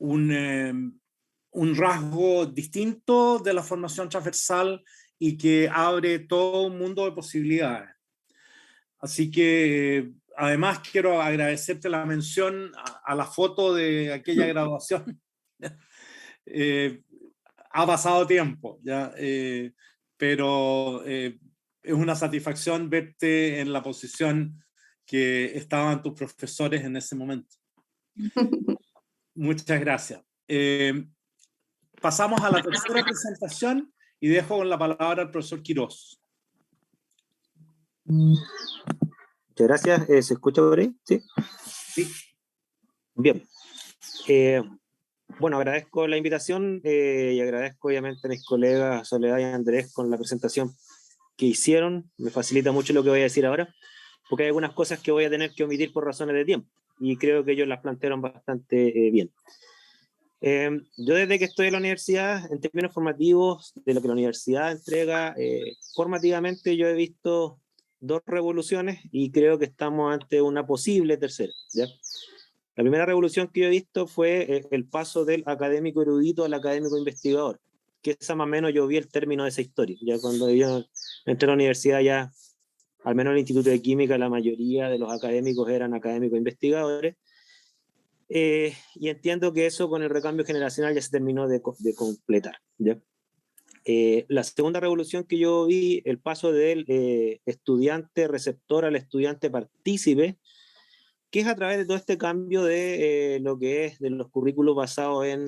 un rasgo distinto de la formación transversal y que abre todo un mundo de posibilidades. Así que además quiero agradecerte la mención a la foto de aquella graduación. Ha pasado tiempo, ¿ya? Pero es una satisfacción verte en la posición que estaban tus profesores en ese momento. Muchas gracias. Pasamos a la tercera presentación y dejo con la palabra al profesor Quirós. Muchas gracias. ¿Se escucha por ahí? Sí. Sí. Bien. Bueno, agradezco la invitación y agradezco obviamente a mis colegas Soledad y Andrés con la presentación que hicieron. Me facilita mucho lo que voy a decir ahora, porque hay algunas cosas que voy a tener que omitir por razones de tiempo y creo que ellos las plantearon bastante bien. Yo desde que estoy en la universidad, en términos formativos, de lo que la universidad entrega, formativamente yo he visto dos revoluciones y creo que estamos ante una posible tercera, ¿ya? La primera revolución que yo he visto fue el paso del académico erudito al académico investigador, que esa más o menos yo vi el término de esa historia. Ya cuando yo entré a la universidad, ya al menos en el Instituto de Química, la mayoría de los académicos eran académicos investigadores, y entiendo que eso con el recambio generacional ya se terminó de completar, ¿ya? La segunda revolución que yo vi, el paso del estudiante receptor al estudiante partícipe, que es a través de todo este cambio de lo que es de los currículos basados en,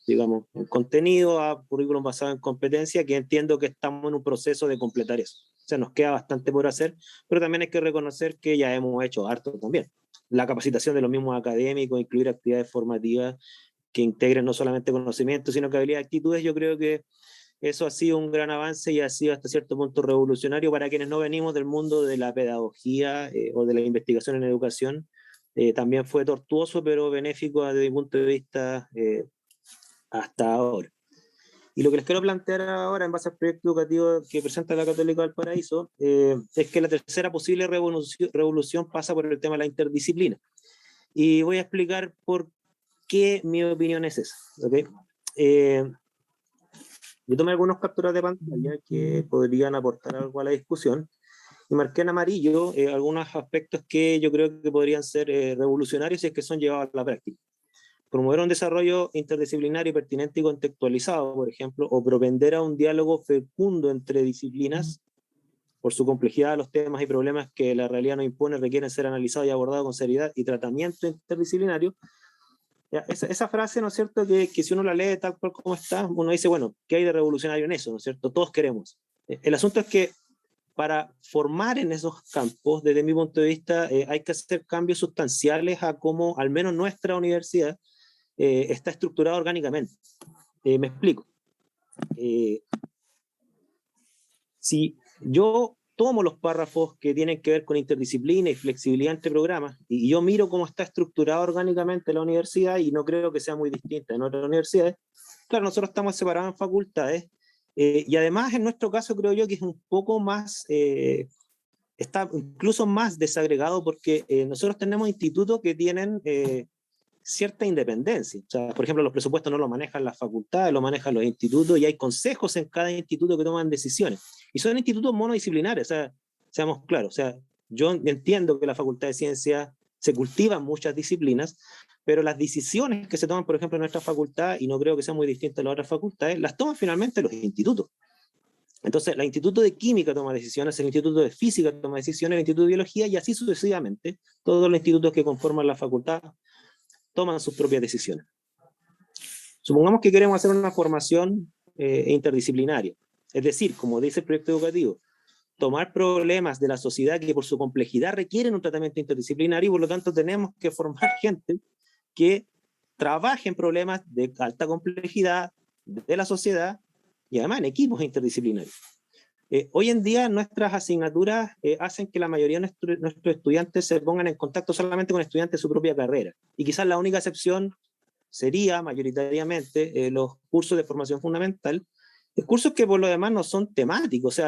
digamos, en contenido a currículos basados en competencia, que entiendo que estamos en un proceso de completar eso. O sea, nos queda bastante por hacer, pero también hay que reconocer que ya hemos hecho harto también. La capacitación de los mismos académicos, incluir actividades formativas que integren no solamente conocimientos, sino que habilidades y actitudes, yo creo que eso ha sido un gran avance y ha sido hasta cierto punto revolucionario para quienes no venimos del mundo de la pedagogía o de la investigación en educación. También fue tortuoso, pero benéfico desde mi punto de vista hasta ahora. Y lo que les quiero plantear ahora en base al proyecto educativo que presenta la Católica Valparaíso es que la tercera posible revolución pasa por el tema de la interdisciplina. Y voy a explicar por qué mi opinión es esa, ¿okay? Yo tomé algunas capturas de pantalla que podrían aportar algo a la discusión y marqué en amarillo algunos aspectos que yo creo que podrían ser revolucionarios si es que son llevados a la práctica. Promover un desarrollo interdisciplinario pertinente y contextualizado, por ejemplo, o propender a un diálogo fecundo entre disciplinas, por su complejidad, los temas y problemas que la realidad nos impone requieren ser analizados y abordados con seriedad y tratamiento interdisciplinario. Esa frase, ¿no es cierto?, que si uno la lee tal cual como está, uno dice, bueno, ¿qué hay de revolucionario en eso?, ¿no es cierto? Todos queremos. El asunto es que para formar en esos campos, desde mi punto de vista, hay que hacer cambios sustanciales a cómo, al menos nuestra universidad, está estructurada orgánicamente. Me explico. Si yo tomo los párrafos que tienen que ver con interdisciplina y flexibilidad entre programas, y yo miro cómo está estructurada orgánicamente la universidad, y no creo que sea muy distinta en otras universidades, claro, nosotros estamos separados en facultades, y además en nuestro caso creo yo que es un poco más, está incluso más desagregado porque nosotros tenemos institutos que tienen cierta independencia. O sea, por ejemplo, los presupuestos no los manejan las facultades, los manejan los institutos, y hay consejos en cada instituto que toman decisiones. Y son institutos monodisciplinares, o sea, seamos claros. O sea, yo entiendo que la Facultad de Ciencias se cultivan muchas disciplinas, pero las decisiones que se toman, por ejemplo, en nuestra facultad, y no creo que sea muy distinto a las otras facultades, las toman finalmente los institutos. Entonces, el Instituto de Química toma decisiones, el Instituto de Física toma decisiones, el Instituto de Biología, y así sucesivamente, todos los institutos que conforman la facultad toman sus propias decisiones. Supongamos que queremos hacer una formación interdisciplinaria, es decir, como dice el proyecto educativo, tomar problemas de la sociedad que por su complejidad requieren un tratamiento interdisciplinario, y por lo tanto tenemos que formar gente que trabaje en problemas de alta complejidad de la sociedad y además en equipos interdisciplinarios. Hoy en día nuestras asignaturas hacen que la mayoría de nuestros estudiantes se pongan en contacto solamente con estudiantes de su propia carrera, y quizás la única excepción sería mayoritariamente los cursos de formación fundamental, cursos que por lo demás no son temáticos,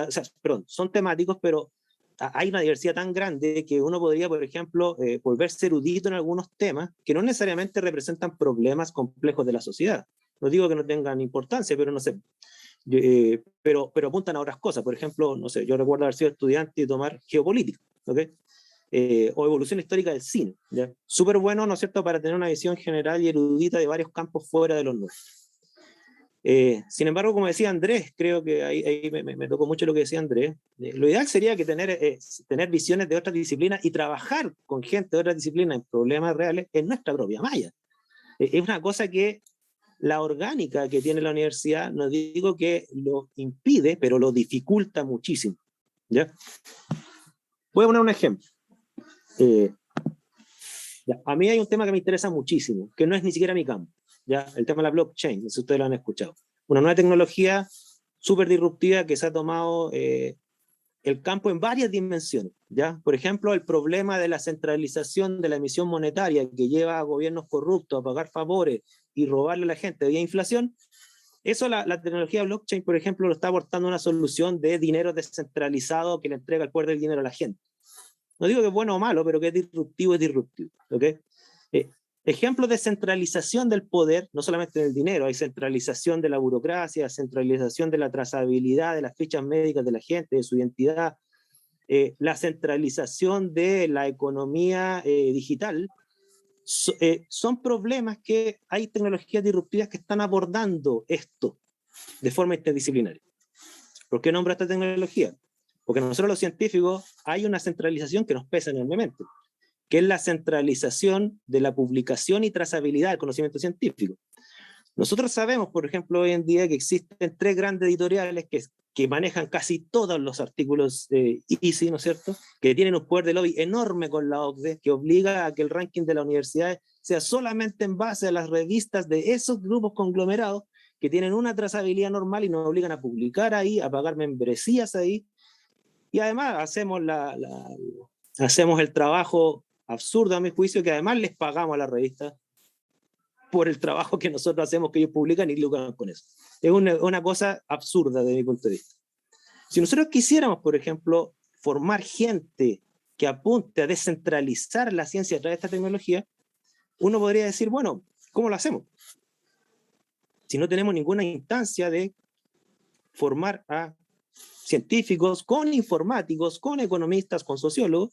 perdón, son temáticos, pero hay una diversidad tan grande que uno podría, por ejemplo, volverse erudito en algunos temas que no necesariamente representan problemas complejos de la sociedad. No digo que no tengan importancia, pero no sé. Pero apuntan a otras cosas. Por ejemplo, no sé, yo recuerdo haber sido estudiante y tomar geopolítica, ¿ok? O evolución histórica del cine. Súper bueno, ¿no es cierto?, para tener una visión general y erudita de varios campos fuera de los nuestros. Sin embargo, como decía Andrés, creo que ahí me tocó mucho lo que decía Andrés, lo ideal sería que tener visiones de otras disciplinas y trabajar con gente de otras disciplinas en problemas reales en nuestra propia malla. Es una cosa que la orgánica que tiene la universidad, no digo que lo impide, pero lo dificulta muchísimo. ¿Ya? Voy a poner un ejemplo. A mí hay un tema que me interesa muchísimo, que no es ni siquiera mi campo. ¿Ya? El tema de la blockchain, si ustedes lo han escuchado. Una nueva tecnología súper disruptiva que se ha tomado el campo en varias dimensiones. ¿Ya? Por ejemplo, el problema de la centralización de la emisión monetaria que lleva a gobiernos corruptos a pagar favores y robarle a la gente vía inflación. Eso la tecnología blockchain, por ejemplo, lo está aportando una solución de dinero descentralizado que le entrega el poder del dinero a la gente. No digo que es bueno o malo, pero que es disruptivo, ¿okay? Ejemplos de centralización del poder, no solamente del dinero, hay centralización de la burocracia, centralización de la trazabilidad de las fichas médicas de la gente, de su identidad, la centralización de la economía digital. Son problemas que hay tecnologías disruptivas que están abordando esto de forma interdisciplinaria. ¿Por qué nombro esta tecnología? Porque nosotros los científicos hay una centralización que nos pesa enormemente, que es la centralización de la publicación y trazabilidad del conocimiento científico. Nosotros sabemos, por ejemplo, hoy en día que existen 3 grandes editoriales que manejan casi todos los artículos ISI, ¿no es cierto?, que tienen un poder de lobby enorme con la OCDE, que obliga a que el ranking de la universidad sea solamente en base a las revistas de esos grupos conglomerados que tienen una trazabilidad normal y nos obligan a publicar ahí, a pagar membresías ahí, y además hacemos el trabajo absurdo, a mi juicio, que además les pagamos a la revista por el trabajo que nosotros hacemos, que ellos publican y lucran con eso. Es una cosa absurda desde mi punto de vista. Si nosotros quisiéramos, por ejemplo, formar gente que apunte a descentralizar la ciencia a través de esta tecnología, uno podría decir, bueno, ¿cómo lo hacemos? Si no tenemos ninguna instancia de formar a científicos, con informáticos, con economistas, con sociólogos,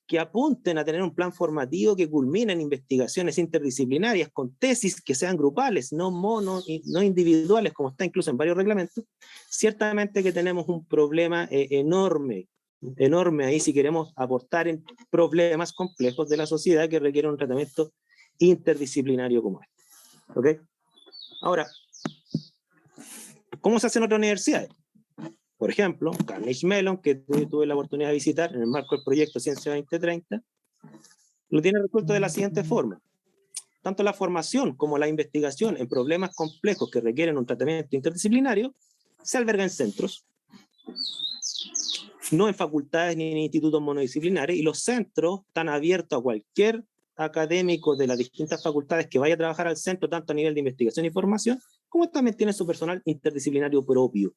que apunten a tener un plan formativo que culmine en investigaciones interdisciplinarias con tesis que sean grupales, no no individuales, como está incluso en varios reglamentos, ciertamente que tenemos un problema enorme ahí si queremos aportar en problemas complejos de la sociedad que requieren un tratamiento interdisciplinario como este. ¿Okay? Ahora, ¿cómo se hace en otras universidades? Por ejemplo, Carnegie Mellon, que tuve la oportunidad de visitar en el marco del proyecto Ciencia 2030, lo tiene resuelto de la siguiente forma. Tanto la formación como la investigación en problemas complejos que requieren un tratamiento interdisciplinario se alberga en centros, no en facultades ni en institutos monodisciplinares, y los centros están abiertos a cualquier académico de las distintas facultades que vaya a trabajar al centro, tanto a nivel de investigación y formación, como también tiene su personal interdisciplinario propio,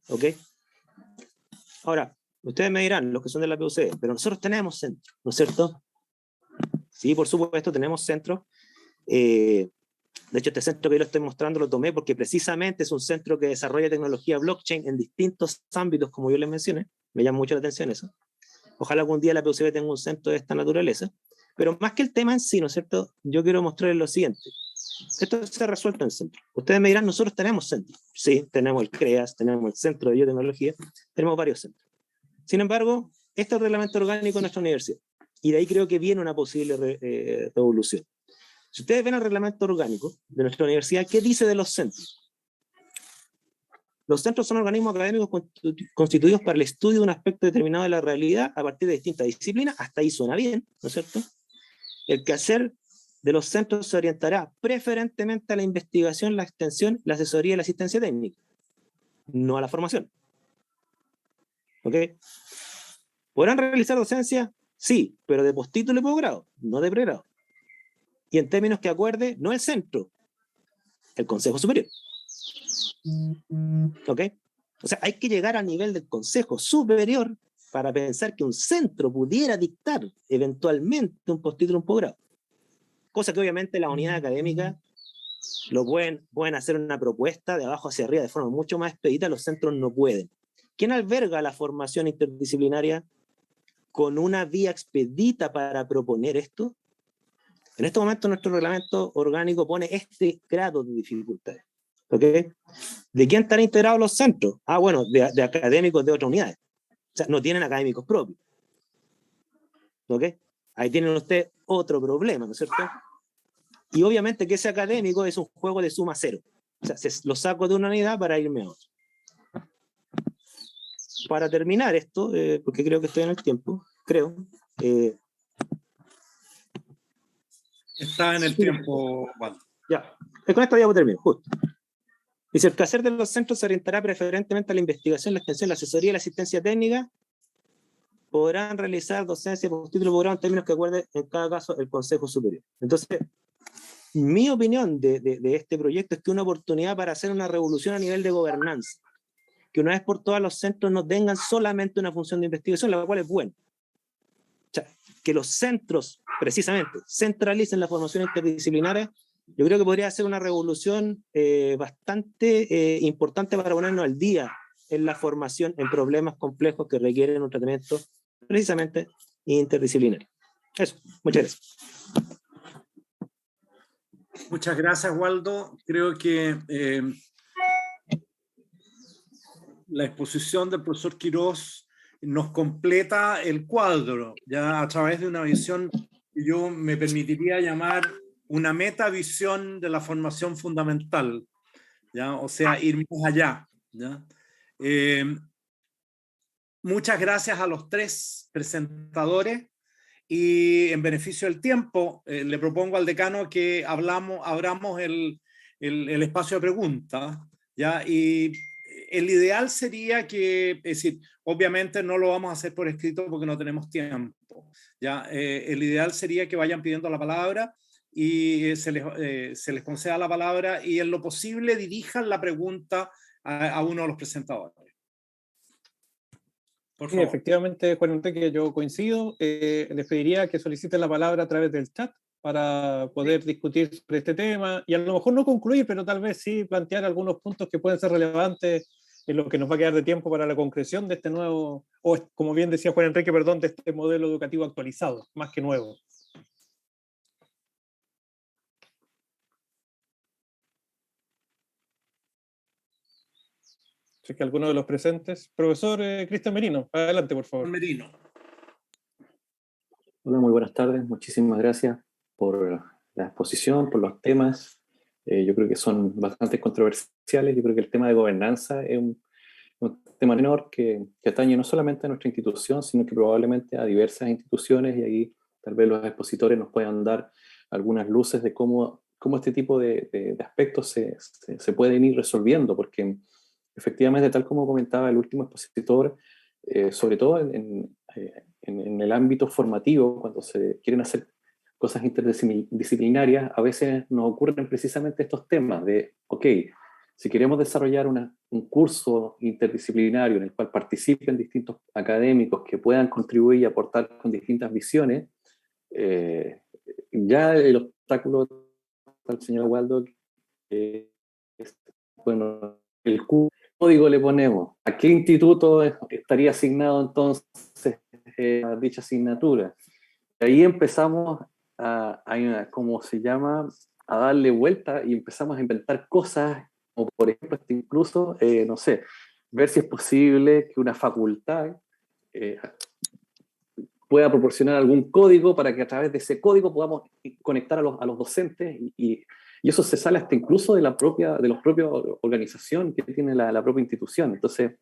¿ok? Ahora, ustedes me dirán, los que son de la PUC, pero nosotros tenemos centros, ¿no es cierto? Sí, por supuesto, tenemos centros. De hecho, este centro que yo les estoy mostrando lo tomé porque precisamente es un centro que desarrolla tecnología blockchain en distintos ámbitos, como yo les mencioné. Me llama mucho la atención eso. Ojalá algún día la PUC tenga un centro de esta naturaleza. Pero más que el tema en sí, ¿no es cierto? Yo quiero mostrarles lo siguiente. Esto se ha resuelto en el centro. Ustedes me dirán, nosotros tenemos centros. Sí, tenemos el CREAS, tenemos el Centro de Biotecnología, tenemos varios centros. Sin embargo, este es el reglamento orgánico de nuestra universidad. Y de ahí creo que viene una posible revolución. Si ustedes ven el reglamento orgánico de nuestra universidad, ¿qué dice de los centros? Los centros son organismos académicos constituidos para el estudio de un aspecto determinado de la realidad a partir de distintas disciplinas. Hasta ahí suena bien, ¿no es cierto? El quehacer de los centros se orientará preferentemente a la investigación, la extensión, la asesoría y la asistencia técnica, no a la formación. ¿Ok? ¿Podrán realizar docencia? Sí, pero de postítulo y posgrado, no de pregrado. Y en términos que acuerde, no el centro, el Consejo Superior. ¿Ok? O sea, hay que llegar al nivel del Consejo Superior para pensar que un centro pudiera dictar eventualmente un postítulo, un posgrado. Cosa que obviamente las unidades académicas lo pueden hacer una propuesta de abajo hacia arriba de forma mucho más expedita, los centros no pueden. ¿Quién alberga la formación interdisciplinaria con una vía expedita para proponer esto? En este momento nuestro reglamento orgánico pone este grado de dificultades. ¿Okay? ¿De quién están integrados los centros? Ah, bueno, de académicos de otras unidades. O sea, no tienen académicos propios. ¿Ok? Ahí tienen ustedes otro problema, ¿no es cierto? Y obviamente que ese académico es un juego de suma cero. O sea, lo saco de una unidad para irme a otra. Para terminar esto, porque creo que estoy en el tiempo, Está en el tiempo, Waldo. Ya, con esto ya voy a terminar, justo. Dice, el quehacer de los centros se orientará preferentemente a la investigación, la extensión, la asesoría y la asistencia técnica. Podrán realizar docencia por título de posgrado en términos que acuerde en cada caso el Consejo Superior. Entonces, mi opinión de este proyecto es que es una oportunidad para hacer una revolución a nivel de gobernanza. Que una vez por todas los centros no tengan solamente una función de investigación, la cual es buena. O sea, que los centros, precisamente, centralicen la formación interdisciplinaria, yo creo que podría ser una revolución bastante importante para ponernos al día en la formación en problemas complejos que requieren un tratamiento precisamente interdisciplinario. Eso, muchas gracias. Muchas gracias, Waldo. Creo que la exposición del profesor Quirós nos completa el cuadro, ya a través de una visión que yo me permitiría llamar una metavisión de la formación fundamental, ¿ya? O sea, ir más allá, ¿ya? Muchas gracias a los tres presentadores y en beneficio del tiempo le propongo al decano que abramos el espacio de preguntas, ¿ya? Y el ideal sería que, es decir, obviamente no lo vamos a hacer por escrito porque no tenemos tiempo, ¿ya? El ideal sería que vayan pidiendo la palabra y se les conceda la palabra y en lo posible dirijan la pregunta a uno de los presentadores. Por Sí, favor. efectivamente, Juan Enrique, yo coincido. Les pediría que soliciten la palabra a través del chat para poder discutir sobre este tema y a lo mejor no concluir, pero tal vez sí plantear algunos puntos que pueden ser relevantes en lo que nos va a quedar de tiempo para la concreción de este nuevo, o como bien decía Juan Enrique, perdón, de este modelo educativo actualizado, más que nuevo. Si es que alguno de los presentes. Profesor Cristian Merino, adelante, por favor. Merino. Hola, muy buenas tardes. Muchísimas gracias por la exposición, por los temas. Yo creo que son bastante controversiales. Yo creo que el tema de gobernanza es un tema menor que atañe no solamente a nuestra institución, sino que probablemente a diversas instituciones, y ahí tal vez los expositores nos puedan dar algunas luces de cómo este tipo de aspectos se pueden ir resolviendo, porque efectivamente, tal como comentaba el último expositor, sobre todo en el ámbito formativo, cuando se quieren hacer cosas interdisciplinarias, a veces nos ocurren precisamente estos temas de, ok, si queremos desarrollar un curso interdisciplinario en el cual participen distintos académicos que puedan contribuir y aportar con distintas visiones, ya el obstáculo del señor Waldo es, bueno, el código le ponemos. ¿A qué instituto estaría asignado entonces dicha asignatura? Ahí empezamos ¿cómo se llama? A darle vuelta y empezamos a inventar cosas, como por ejemplo, incluso, no sé, ver si es posible que una facultad pueda proporcionar algún código para que a través de ese código podamos conectar a los docentes y eso se sale hasta incluso de la propia organización que tiene la propia institución. Entonces,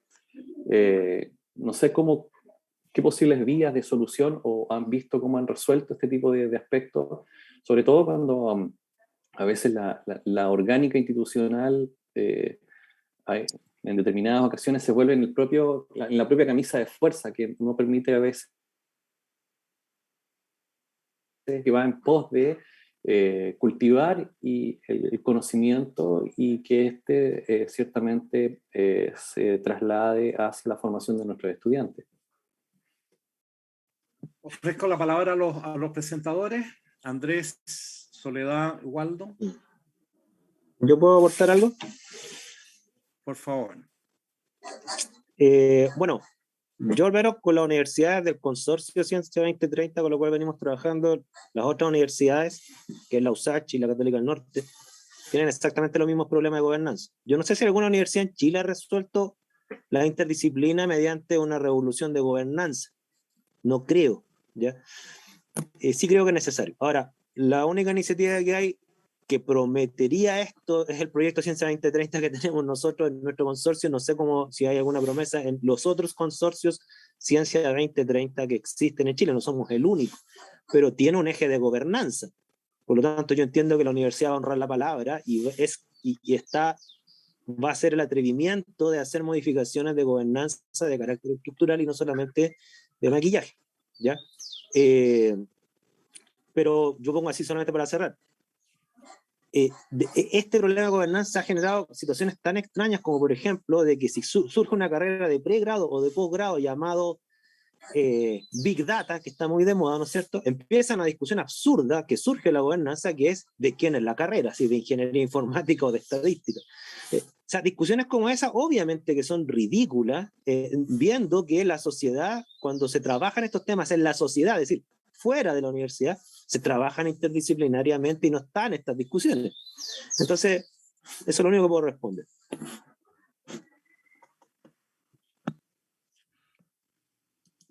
no sé qué posibles vías de solución o han visto cómo han resuelto este tipo de aspectos, sobre todo cuando a veces la orgánica institucional en determinadas ocasiones se vuelve en la propia camisa de fuerza que no permite a veces que va en pos de cultivar el conocimiento y que ciertamente se traslade hacia la formación de nuestros estudiantes. Ofrezco la palabra a los presentadores. Andrés, Soledad, Waldo. ¿Yo puedo aportar algo? Por favor. Bueno, yo al menos con las universidades del Consorcio Ciencia 2030, con lo cual venimos trabajando, las otras universidades, que es la USACH y la Católica del Norte, tienen exactamente los mismos problemas de gobernanza. Yo no sé si alguna universidad en Chile ha resuelto la interdisciplina mediante una revolución de gobernanza. No creo, ¿ya? Sí creo que es necesario. Ahora, la única iniciativa que hay que prometería esto es el proyecto Ciencia 2030 que tenemos nosotros en nuestro consorcio. No sé si hay alguna promesa en los otros consorcios Ciencia 2030 que existen en Chile. No somos el único, pero tiene un eje de gobernanza. Por lo tanto, yo entiendo que la universidad va a honrar la palabra y va a ser el atrevimiento de hacer modificaciones de gobernanza de carácter estructural y no solamente de maquillaje, ¿ya? Pero yo pongo así solamente para cerrar. Este problema de gobernanza ha generado situaciones tan extrañas como, por ejemplo, de que si surge una carrera de pregrado o de posgrado llamado Big Data, que está muy de moda, ¿no es cierto? Empieza una discusión absurda que surge en la gobernanza, que es de quién es la carrera, si de ingeniería informática o de estadística. O sea, discusiones como esa, obviamente que son ridículas, viendo que la sociedad, cuando se trabajan estos temas en la sociedad, es decir, fuera de la universidad, se trabajan interdisciplinariamente y no están estas discusiones. Entonces, eso es lo único que puedo responder.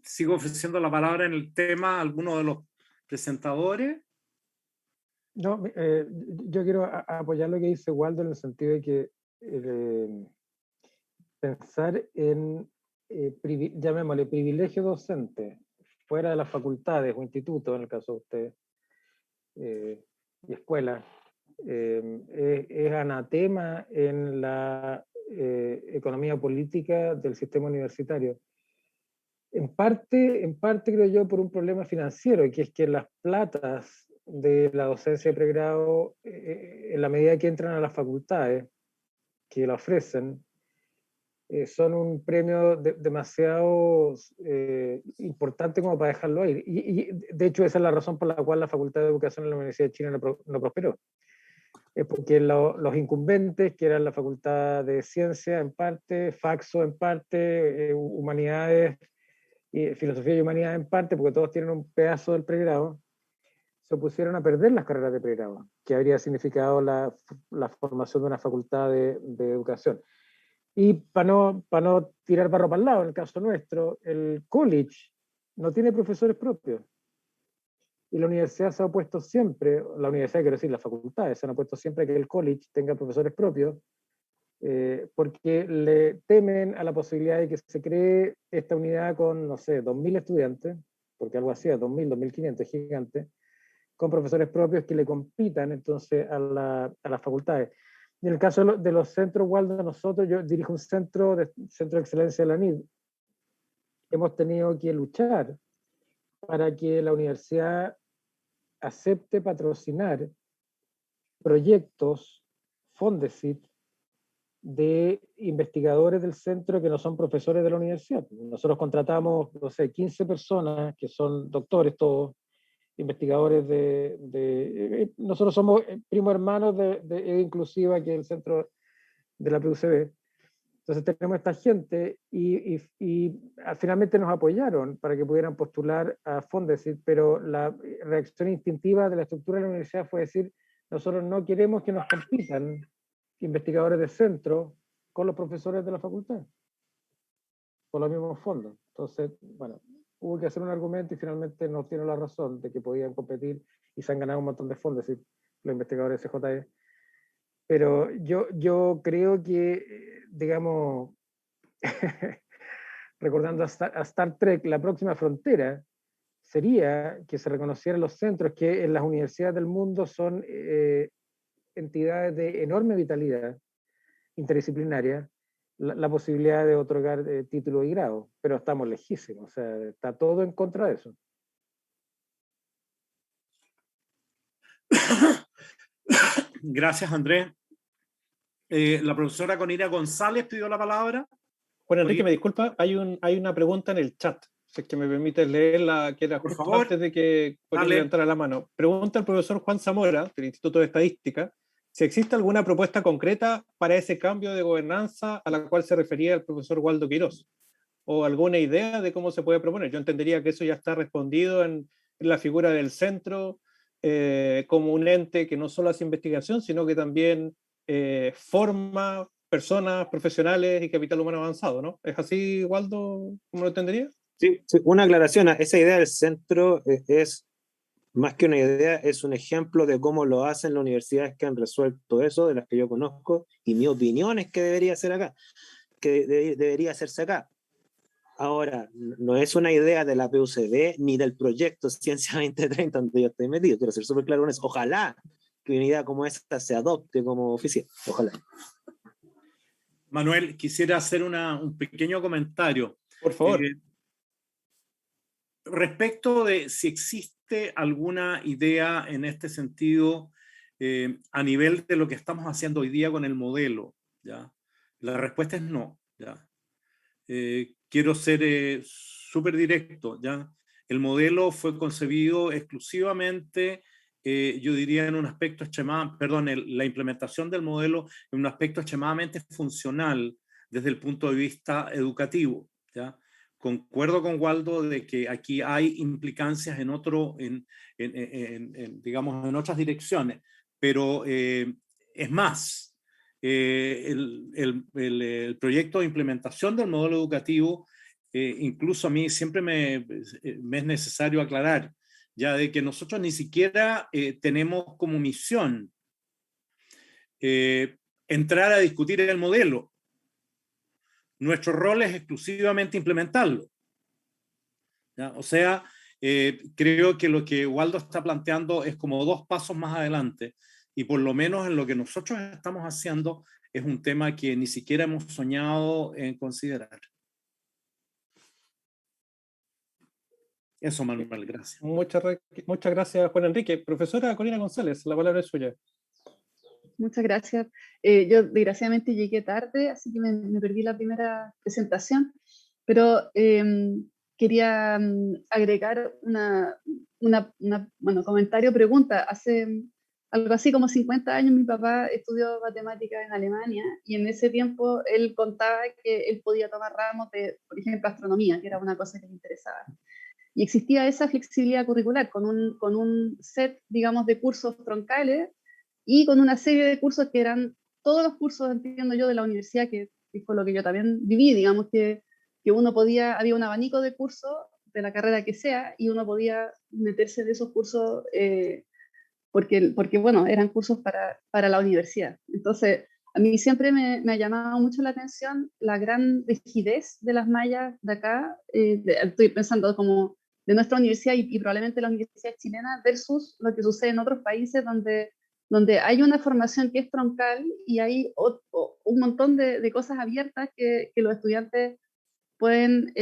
Sigo ofreciendo la palabra en el tema a alguno de los presentadores. No, yo quiero apoyar lo que dice Waldo en el sentido de que pensar en, llamémosle, privilegio docente fuera de las facultades o institutos, en el caso de ustedes, y escuelas, es anatema en la economía política del sistema universitario. En parte creo yo por un problema financiero, que es que las platas de la docencia de pregrado, en la medida que entran a las facultades que la ofrecen, son un premio demasiado importante como para dejarlo ir. Y de hecho esa es la razón por la cual la Facultad de Educación en la Universidad de Chile no prosperó. Es porque los incumbentes, que eran la Facultad de Ciencia en parte, Faxo en parte, Humanidades, y Filosofía y Humanidades en parte, porque todos tienen un pedazo del pregrado, se opusieron a perder las carreras de pregrado, que habría significado la formación de una facultad de educación. Y para no tirar barro para el lado, en el caso nuestro, el college no tiene profesores propios. Y la universidad se ha opuesto siempre, la universidad quiero decir, las facultades se han opuesto siempre a que el college tenga profesores propios, porque le temen a la posibilidad de que se cree esta unidad con, no sé, 2.000 estudiantes, porque algo así, 2.000, 2.500, gigante, con profesores propios que le compitan entonces a las facultades. Y en el caso de los centros, Waldo, nosotros, yo dirijo un centro de excelencia de la NID, hemos tenido que luchar para que la universidad acepte patrocinar proyectos Fondesit de investigadores del centro que no son profesores de la universidad. Nosotros contratamos, no sé, 15 personas que son doctores todos, investigadores nosotros somos primos hermanos de Inclusiva, que es el centro de la PUCB. Entonces tenemos esta gente y finalmente nos apoyaron para que pudieran postular a Fondesit, pero la reacción instintiva de la estructura de la universidad fue decir, nosotros no queremos que nos compitan investigadores de centro con los profesores de la facultad, con los mismos fondos. Entonces, bueno, hubo que hacer un argumento y finalmente nos dieron la razón de que podían competir y se han ganado un montón de fondos, los investigadores de CJE. Pero yo creo que, digamos, recordando a Star Trek, la próxima frontera sería que se reconocieran los centros que en las universidades del mundo son entidades de enorme vitalidad interdisciplinaria, la posibilidad de otorgar título y grado, pero estamos lejísimos, o sea, está todo en contra de eso. Gracias, Andrés. La profesora Conira González pidió la palabra. Bueno, Enrique, me disculpa, hay una pregunta en el chat. Si es que me permites leerla, que era Por justo favor. antes de que Dale. levantara la mano. Pregunta al profesor Juan Zamora, del Instituto de Estadística, si existe alguna propuesta concreta para ese cambio de gobernanza a la cual se refería el profesor Waldo Quirós, o alguna idea de cómo se puede proponer. Yo entendería que eso ya está respondido en la figura del centro, como un ente que no solo hace investigación, sino que también forma personas profesionales y capital humano avanzado, ¿no? ¿Es así, Waldo, como lo entendería? Sí, sí, una aclaración. Esa idea del centro es más que una idea, es un ejemplo de cómo lo hacen las universidades que han resuelto eso, de las que yo conozco, y mi opinión es que debería ser acá, que debería hacerse acá. Ahora, no es una idea de la PUCB ni del proyecto Ciencia 2030 donde yo estoy metido, quiero ser súper claro con eso. Ojalá que una idea como esta se adopte como oficial, ojalá. Manuel, quisiera hacer un pequeño comentario. Por favor. Respecto de si existe alguna idea en este sentido a nivel de lo que estamos haciendo hoy día con el modelo, ¿ya? La respuesta es no, ¿ya? Quiero ser súper directo, ¿ya? El modelo fue concebido exclusivamente, yo diría, en un aspecto la implementación del modelo en un aspecto extremadamente funcional desde el punto de vista educativo, ¿ya? Concuerdo con Waldo de que aquí hay implicancias digamos, en otras direcciones, pero es más, el proyecto de implementación del modelo educativo, incluso a mí siempre me es necesario aclarar, ya de que nosotros ni siquiera tenemos como misión entrar a discutir el modelo. Nuestro rol es exclusivamente implementarlo, ¿ya? O sea, creo que lo que Waldo está planteando es como 2 pasos más adelante, y por lo menos en lo que nosotros estamos haciendo es un tema que ni siquiera hemos soñado en considerar. Eso, Manuel, gracias. Muchas gracias, Juan Enrique. Profesora Corina González, la palabra es suya. Muchas gracias. Yo desgraciadamente llegué tarde, así que me perdí la primera presentación, pero quería agregar bueno, comentario, pregunta. Hace algo así como 50 años mi papá estudió matemáticas en Alemania y en ese tiempo él contaba que él podía tomar ramos de, por ejemplo, astronomía, que era una cosa que le interesaba. Y existía esa flexibilidad curricular con un set, digamos, de cursos troncales y con una serie de cursos que eran todos los cursos, entiendo yo, de la universidad, que fue lo que yo también viví, digamos, que uno podía, había un abanico de cursos de la carrera que sea, y uno podía meterse en esos cursos porque bueno, eran cursos para la universidad. Entonces, a mí siempre me ha llamado mucho la atención la gran rigidez de las mallas de acá, estoy pensando como de nuestra universidad y probablemente la universidad chilena versus lo que sucede en otros países donde hay una formación que es troncal y hay un montón de cosas abiertas que los estudiantes pueden,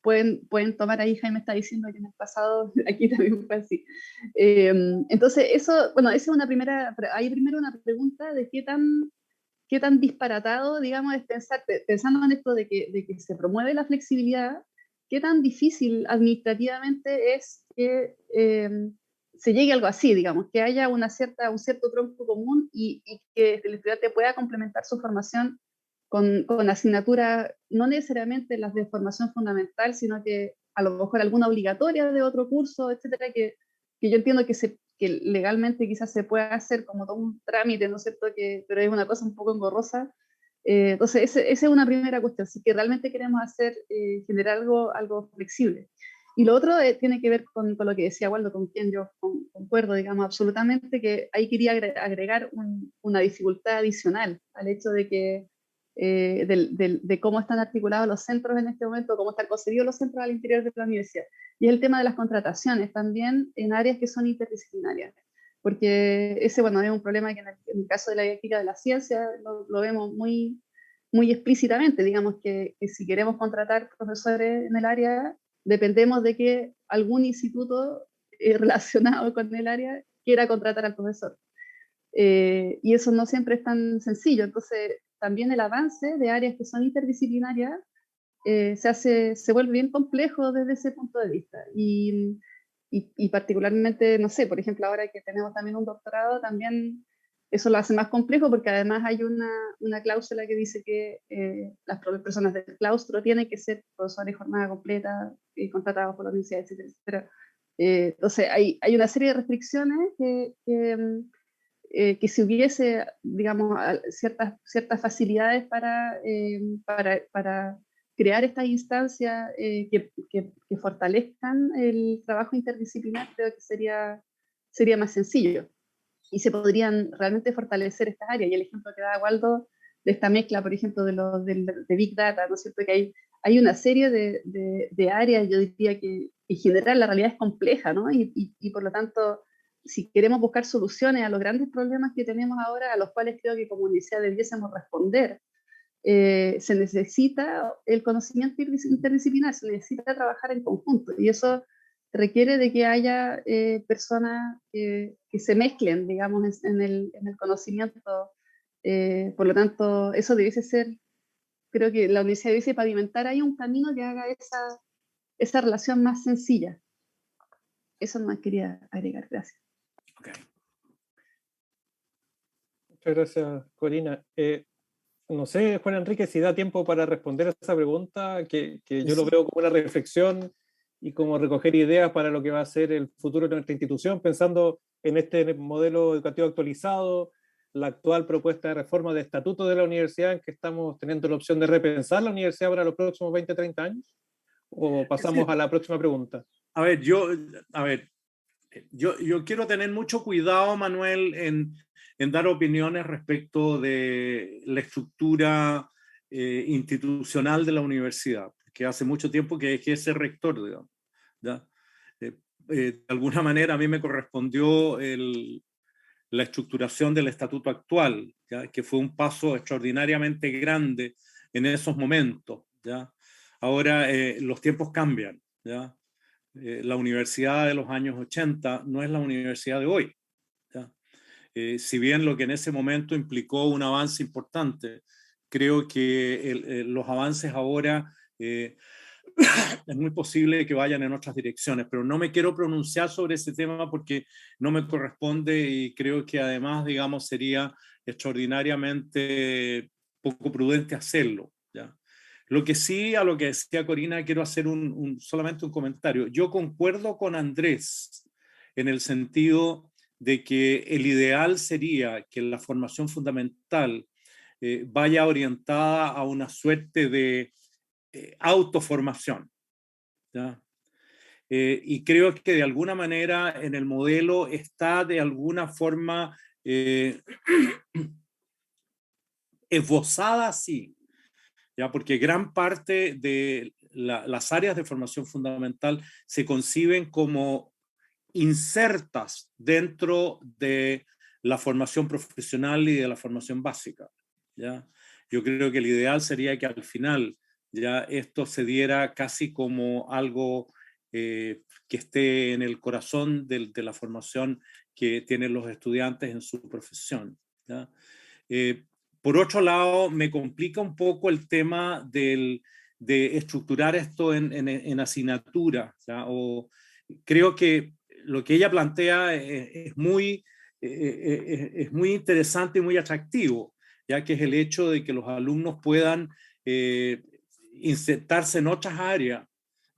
pueden tomar. Ahí Jaime está diciendo que en el pasado aquí también fue así. Entonces, eso, bueno, esa es una primera, hay primero una pregunta de qué tan disparatado, digamos, es pensando en esto de que se promueve la flexibilidad, qué tan difícil administrativamente es que se llegue a algo así, digamos, que haya un cierto tronco común y que el estudiante pueda complementar su formación con asignaturas, no necesariamente las de formación fundamental, sino que a lo mejor alguna obligatoria de otro curso, etcétera, que yo entiendo que legalmente quizás se pueda hacer como todo un trámite, ¿no es cierto? Pero es una cosa un poco engorrosa. Entonces, esa es una primera cuestión, si que realmente queremos generar algo flexible. Y lo otro tiene que ver con lo que decía Waldo, con quien yo concuerdo, digamos, absolutamente, que ahí quería agregar una dificultad adicional al hecho de que de cómo están articulados los centros en este momento, cómo están concebidos los centros al interior de la universidad. Y es el tema de las contrataciones también en áreas que son interdisciplinarias, porque ese, bueno, es un problema que en el caso de la didáctica de la ciencia lo vemos muy, muy explícitamente, digamos que si queremos contratar profesores en el área, dependemos de que algún instituto relacionado con el área quiera contratar al profesor. Y eso no siempre es tan sencillo. Entonces, también el avance de áreas que son interdisciplinarias se vuelve bien complejo desde ese punto de vista. Y particularmente, no sé, por ejemplo, ahora que tenemos también un doctorado, también eso lo hace más complejo porque además hay una cláusula que dice que las personas del claustro tienen que ser profesores de jornada completa, contratados por la universidad, etcétera, etcétera. Entonces, hay una serie de restricciones que si hubiese, digamos, ciertas facilidades para crear estas instancias que fortalezcan el trabajo interdisciplinar, creo que sería más sencillo. Y se podrían realmente fortalecer estas áreas. Y el ejemplo que da Waldo de esta mezcla, por ejemplo, de Big Data, ¿no es cierto? Que hay una serie de áreas, yo diría que en general la realidad es compleja, ¿no? Y por lo tanto, si queremos buscar soluciones a los grandes problemas que tenemos ahora, a los cuales creo que como universidad debiésemos responder, se necesita el conocimiento interdisciplinar, se necesita trabajar en conjunto. Y eso requiere de que haya personas que se mezclen, digamos, en el conocimiento. Por lo tanto, eso debiese ser, creo que la universidad debiese pavimentar ahí un camino que haga esa relación más sencilla. Eso nomás quería agregar. Gracias. Okay. Muchas gracias, Corina. No sé, Juan Enrique, si da tiempo para responder a esa pregunta, que yo lo veo como una reflexión y como recoger ideas para lo que va a ser el futuro de nuestra institución, pensando en este modelo educativo actualizado, la actual propuesta de reforma de estatuto de la universidad, en que estamos teniendo la opción de repensar la universidad para los próximos 20, 30 años. ¿O pasamos a la próxima pregunta? A ver, yo quiero tener mucho cuidado, Manuel, en dar opiniones respecto de la estructura institucional de la universidad, que hace mucho tiempo que dejé de ser rector, digamos, ¿ya? De alguna manera a mí me correspondió la estructuración del estatuto actual, ¿ya? Que fue un paso extraordinariamente grande en esos momentos, ¿ya? Ahora los tiempos cambian, ¿ya? La universidad de los años 80 no es la universidad de hoy, ¿ya? Si bien lo que en ese momento implicó un avance importante, creo que los avances ahora es muy posible que vayan en otras direcciones, pero no me quiero pronunciar sobre ese tema porque no me corresponde y creo que además, digamos, sería extraordinariamente poco prudente hacerlo, ¿ya? Lo que sí, a lo que decía Corina, quiero hacer solamente un comentario. Yo concuerdo con Andrés en el sentido de que el ideal sería que la formación fundamental vaya orientada a una suerte de autoformación, ¿ya? Y creo que de alguna manera en el modelo está de alguna forma esbozada así, ¿ya? Porque gran parte de las áreas de formación fundamental se conciben como insertas dentro de la formación profesional y de la formación básica, ¿ya? Yo creo que el ideal sería que al final ya esto se diera casi como algo que esté en el corazón de la formación que tienen los estudiantes en su profesión, ¿ya? Por otro lado, me complica un poco el tema de estructurar esto en asignaturas, ¿ya? Creo que lo que ella plantea es muy interesante y muy atractivo, ya que es el hecho de que los alumnos puedan insertarse en otras áreas,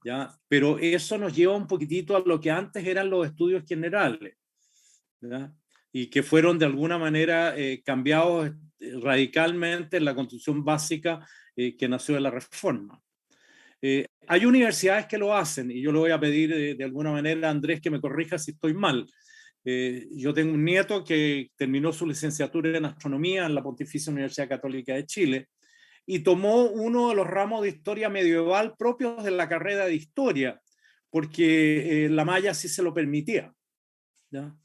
¿ya? Pero eso nos lleva un poquitito a lo que antes eran los estudios generales, ¿ya? Y que fueron de alguna manera cambiados radicalmente en la Constitución básica que nació de la Reforma. Hay universidades que lo hacen, y yo le voy a pedir de alguna manera a Andrés que me corrija si estoy mal. Yo tengo un nieto que terminó su licenciatura en astronomía en la Pontificia Universidad Católica de Chile y tomó uno de los ramos de historia medieval propios de la carrera de historia, porque la malla sí se lo permitía, ¿ya?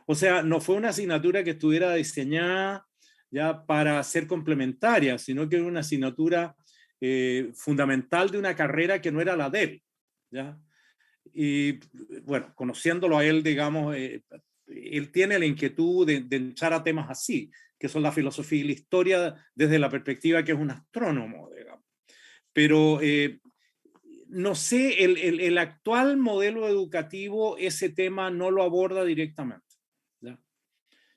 O sea, no fue una asignatura que estuviera diseñada ya para ser complementaria, sino que era una asignatura fundamental de una carrera que no era la de él, ¿ya? Y bueno, conociéndolo a él, digamos, él tiene la inquietud de entrar a temas así, que son la filosofía y la historia desde la perspectiva que es un astrónomo, digamos. pero no sé, el actual modelo educativo ese tema no lo aborda directamente, ¿ya?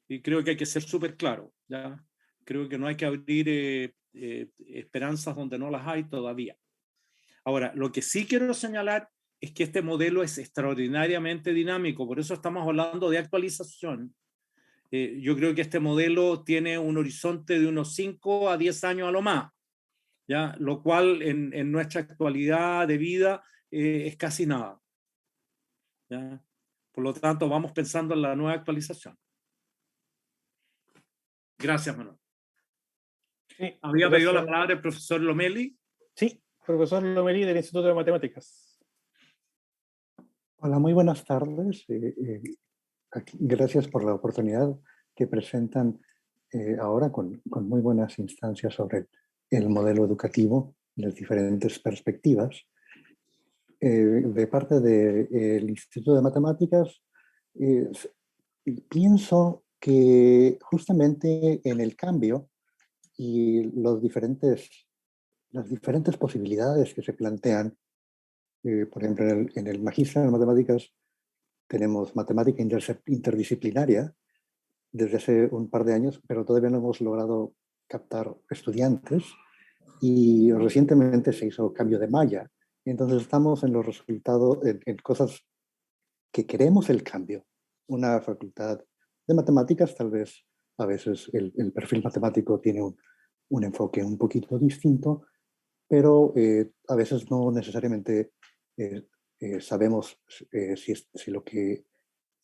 Y creo que hay que ser súper claro, ¿ya? Creo que no hay que abrir esperanzas donde no las hay todavía. Ahora, lo que sí quiero señalar es que este modelo es extraordinariamente dinámico, por eso estamos hablando de actualización. Yo creo que este modelo tiene un horizonte de unos 5 a 10 años a lo más, ¿ya? Lo cual en nuestra actualidad de vida es casi nada, ¿ya? Por lo tanto, vamos pensando en la nueva actualización. Gracias, Manuel. Sí, Había pedido la palabra el profesor Lomeli. Sí, profesor Lomeli del Instituto de Matemáticas. Hola, muy buenas tardes. Gracias por la oportunidad que presentan ahora con muy buenas instancias sobre el modelo educativo, las diferentes perspectivas. De parte del Instituto de Matemáticas, pienso que justamente en el cambio y las diferentes posibilidades que se plantean, por ejemplo, en el magíster en matemáticas tenemos matemática interdisciplinaria desde hace un par de años, pero todavía no hemos logrado captar estudiantes, y recientemente se hizo cambio de malla. Entonces estamos en los resultados, en cosas que queremos el cambio. Una facultad de matemáticas, tal vez a veces el perfil matemático tiene un enfoque un poquito distinto, pero a veces no necesariamente sabemos si lo que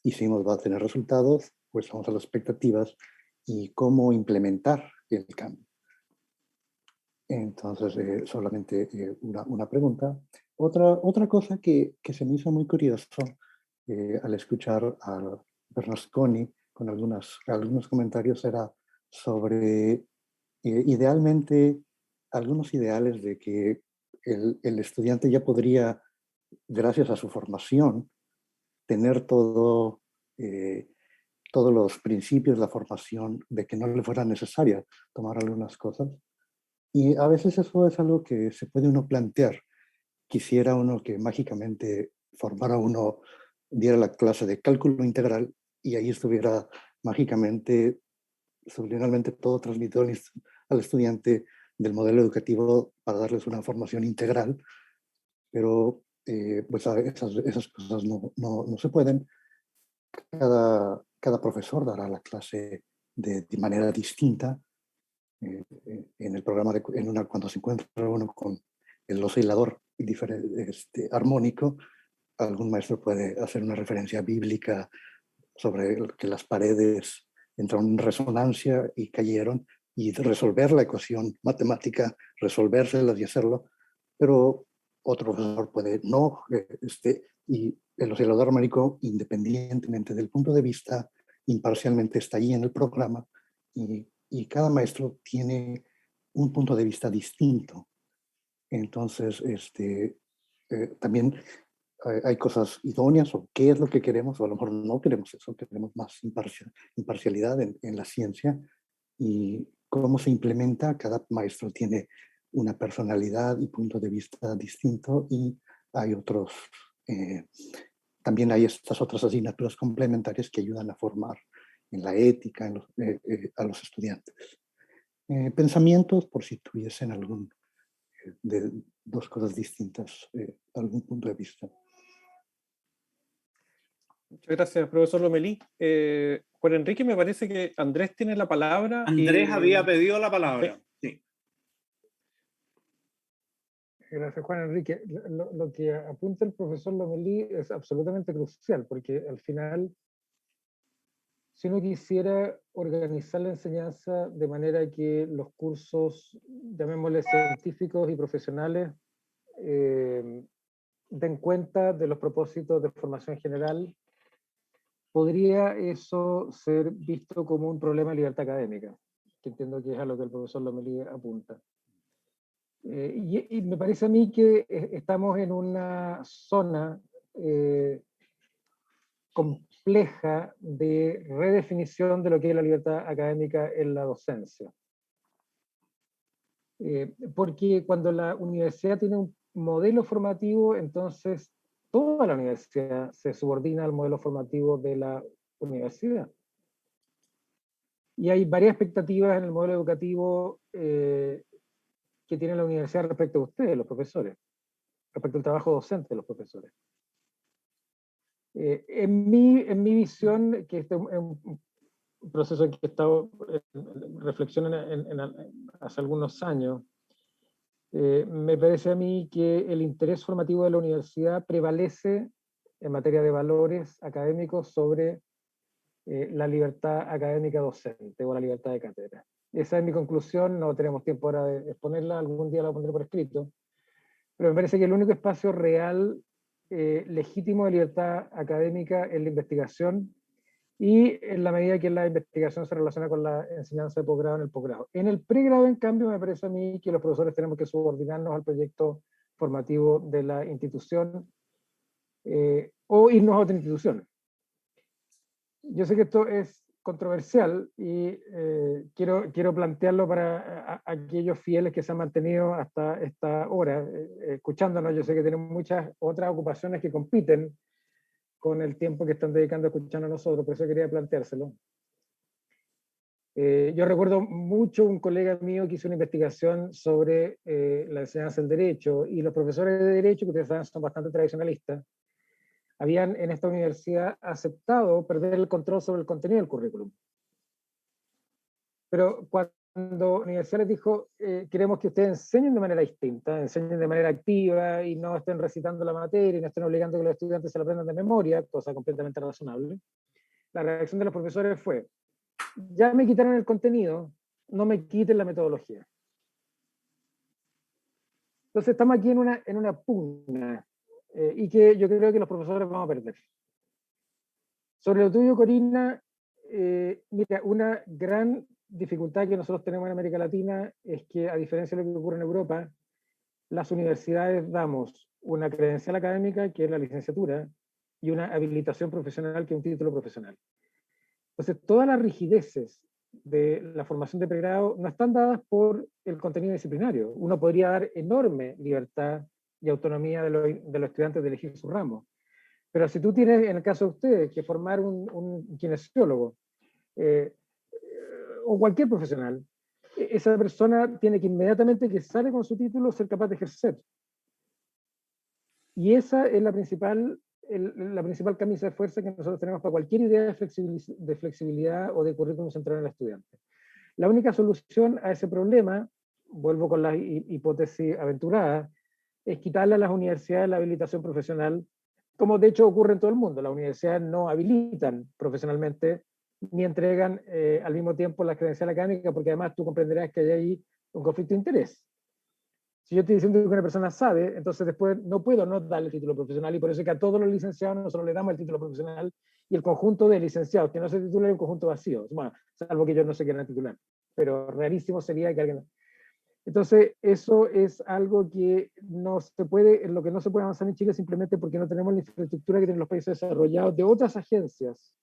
hicimos va a tener resultados, pues vamos a las expectativas y cómo implementar el cambio. Entonces, solamente una pregunta. Otra cosa que se me hizo muy curioso al escuchar a Bernasconi con algunos comentarios era sobre, idealmente, algunos ideales de que el estudiante ya podría, gracias a su formación, tener todos los principios, la formación, de que no le fuera necesaria tomar algunas cosas. Y a veces eso es algo que se puede uno plantear. Quisiera uno que mágicamente formara uno, diera la clase de cálculo integral y ahí estuviera mágicamente, subliminalmente todo transmitido al estudiante del modelo educativo para darles una formación integral, pero pues esas cosas no se pueden. Cada profesor dará la clase de manera distinta. En el programa, cuando se encuentra uno con el oscilador armónico, algún maestro puede hacer una referencia bíblica sobre que las paredes entraron en resonancia y cayeron, y resolver la ecuación matemática, resolvérselas y hacerlo, pero otro profesor puede no, y el oscilador armónico, independientemente del punto de vista, imparcialmente está allí en el programa, y cada maestro tiene un punto de vista distinto. Entonces, también hay cosas idóneas, o qué es lo que queremos, o a lo mejor no queremos eso, queremos más imparcialidad en la ciencia, y cómo se implementa. Cada maestro tiene una personalidad y punto de vista distinto, y hay otros, también hay estas otras asignaturas complementarias que ayudan a formar en la ética a los estudiantes. Pensamientos, por si tuviesen de dos cosas distintas, algún punto de vista. Muchas gracias, profesor Lomeli. Juan Enrique, me parece que Andrés tiene la palabra. Andrés había pedido la palabra. Sí. Gracias, Juan Enrique. Lo que apunta el profesor Lomeli es absolutamente crucial, porque al final, si uno quisiera organizar la enseñanza de manera que los cursos, llamémosle científicos y profesionales, den cuenta de los propósitos de formación general, podría eso ser visto como un problema de libertad académica, que entiendo que es a lo que el profesor Lomeli apunta. Y me parece a mí que estamos en una zona compleja de redefinición de lo que es la libertad académica en la docencia. Porque cuando la universidad tiene un modelo formativo, entonces toda la universidad se subordina al modelo formativo de la universidad. Y hay varias expectativas en el modelo educativo que tiene la universidad respecto a ustedes, los profesores, respecto al trabajo docente de los profesores. En mi visión, que este es un proceso en que he estado reflexionando hace algunos años, me parece a mí que el interés formativo de la universidad prevalece en materia de valores académicos sobre la libertad académica docente o la libertad de cátedra. Esa es mi conclusión, no tenemos tiempo ahora de exponerla, algún día la pondré por escrito, pero me parece que el único espacio real, legítimo de libertad académica es la investigación, y en la medida que la investigación se relaciona con la enseñanza de posgrado en el posgrado. En el pregrado, en cambio, me parece a mí que los profesores tenemos que subordinarnos al proyecto formativo de la institución o irnos a otra institución. Yo sé que esto es controversial y quiero plantearlo para aquellos fieles que se han mantenido hasta esta hora escuchándonos. Yo sé que tienen muchas otras ocupaciones que compiten con el tiempo que están dedicando a escucharnos a nosotros, por eso quería planteárselo. Yo recuerdo mucho un colega mío que hizo una investigación sobre la enseñanza del derecho, y los profesores de derecho, que ustedes saben son bastante tradicionalistas, habían en esta universidad aceptado perder el control sobre el contenido del currículum. Pero cuando la universidad les dijo, queremos que ustedes enseñen de manera distinta, enseñen de manera activa y no estén recitando la materia y no estén obligando a que los estudiantes se la aprendan de memoria, cosa completamente razonable, la reacción de los profesores fue, ya me quitaron el contenido, no me quiten la metodología. Entonces estamos aquí en una pugna y que yo creo que los profesores vamos a perder. Sobre lo tuyo, Corina, mira, una gran dificultad que nosotros tenemos en América Latina es que, a diferencia de lo que ocurre en Europa, las universidades damos una credencial académica, que es la licenciatura, y una habilitación profesional, que es un título profesional. Entonces, todas las rigideces de la formación de pregrado no están dadas por el contenido disciplinario. Uno podría dar enorme libertad y autonomía de los estudiantes de elegir su ramo. Pero si tú tienes, en el caso de ustedes, que formar un kinesiólogo o cualquier profesional, esa persona tiene que inmediatamente que sale con su título ser capaz de ejercer. Y esa es la principal camisa de fuerza que nosotros tenemos para cualquier idea de flexibilidad o de currículum central en el estudiante. La única solución a ese problema, vuelvo con la hipótesis aventurada, es quitarle a las universidades la habilitación profesional, como de hecho ocurre en todo el mundo. Las universidades no habilitan profesionalmente ni entregan al mismo tiempo la credencial académica, porque además tú comprenderás que hay ahí un conflicto de interés. Si yo estoy diciendo que una persona sabe, entonces después no puedo no darle el título profesional, y por eso es que a todos los licenciados nosotros le damos el título profesional, y el conjunto de licenciados que no se titulan es un conjunto vacío, bueno, salvo que ellos no se quieran titular, pero rarísimo sería que alguien... Entonces, eso es algo que no se puede, en lo que no se puede avanzar en Chile, simplemente porque no tenemos la infraestructura que tienen los países desarrollados de otras agencias,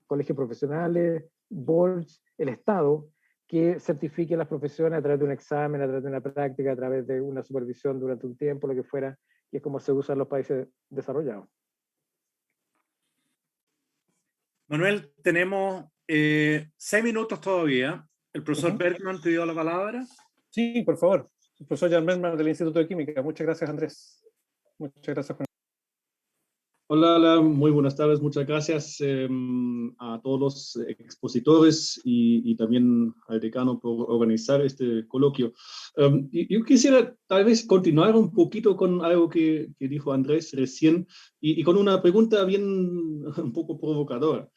colegios profesionales, boards, el Estado, que certifique las profesiones a través de un examen, a través de una práctica, a través de una supervisión durante un tiempo, lo que fuera, y es como se usa en los países desarrollados. Manuel, tenemos 6 minutos todavía. El profesor Bergman pidió la palabra. Sí, por favor. El profesor Jan Bergman del Instituto de Química. Muchas gracias, Andrés. Muchas gracias. Hola, muy buenas tardes. Muchas gracias a todos los expositores y también al decano por organizar este coloquio. Yo quisiera tal vez continuar un poquito con algo que dijo Andrés recién y con una pregunta bien un poco provocadora.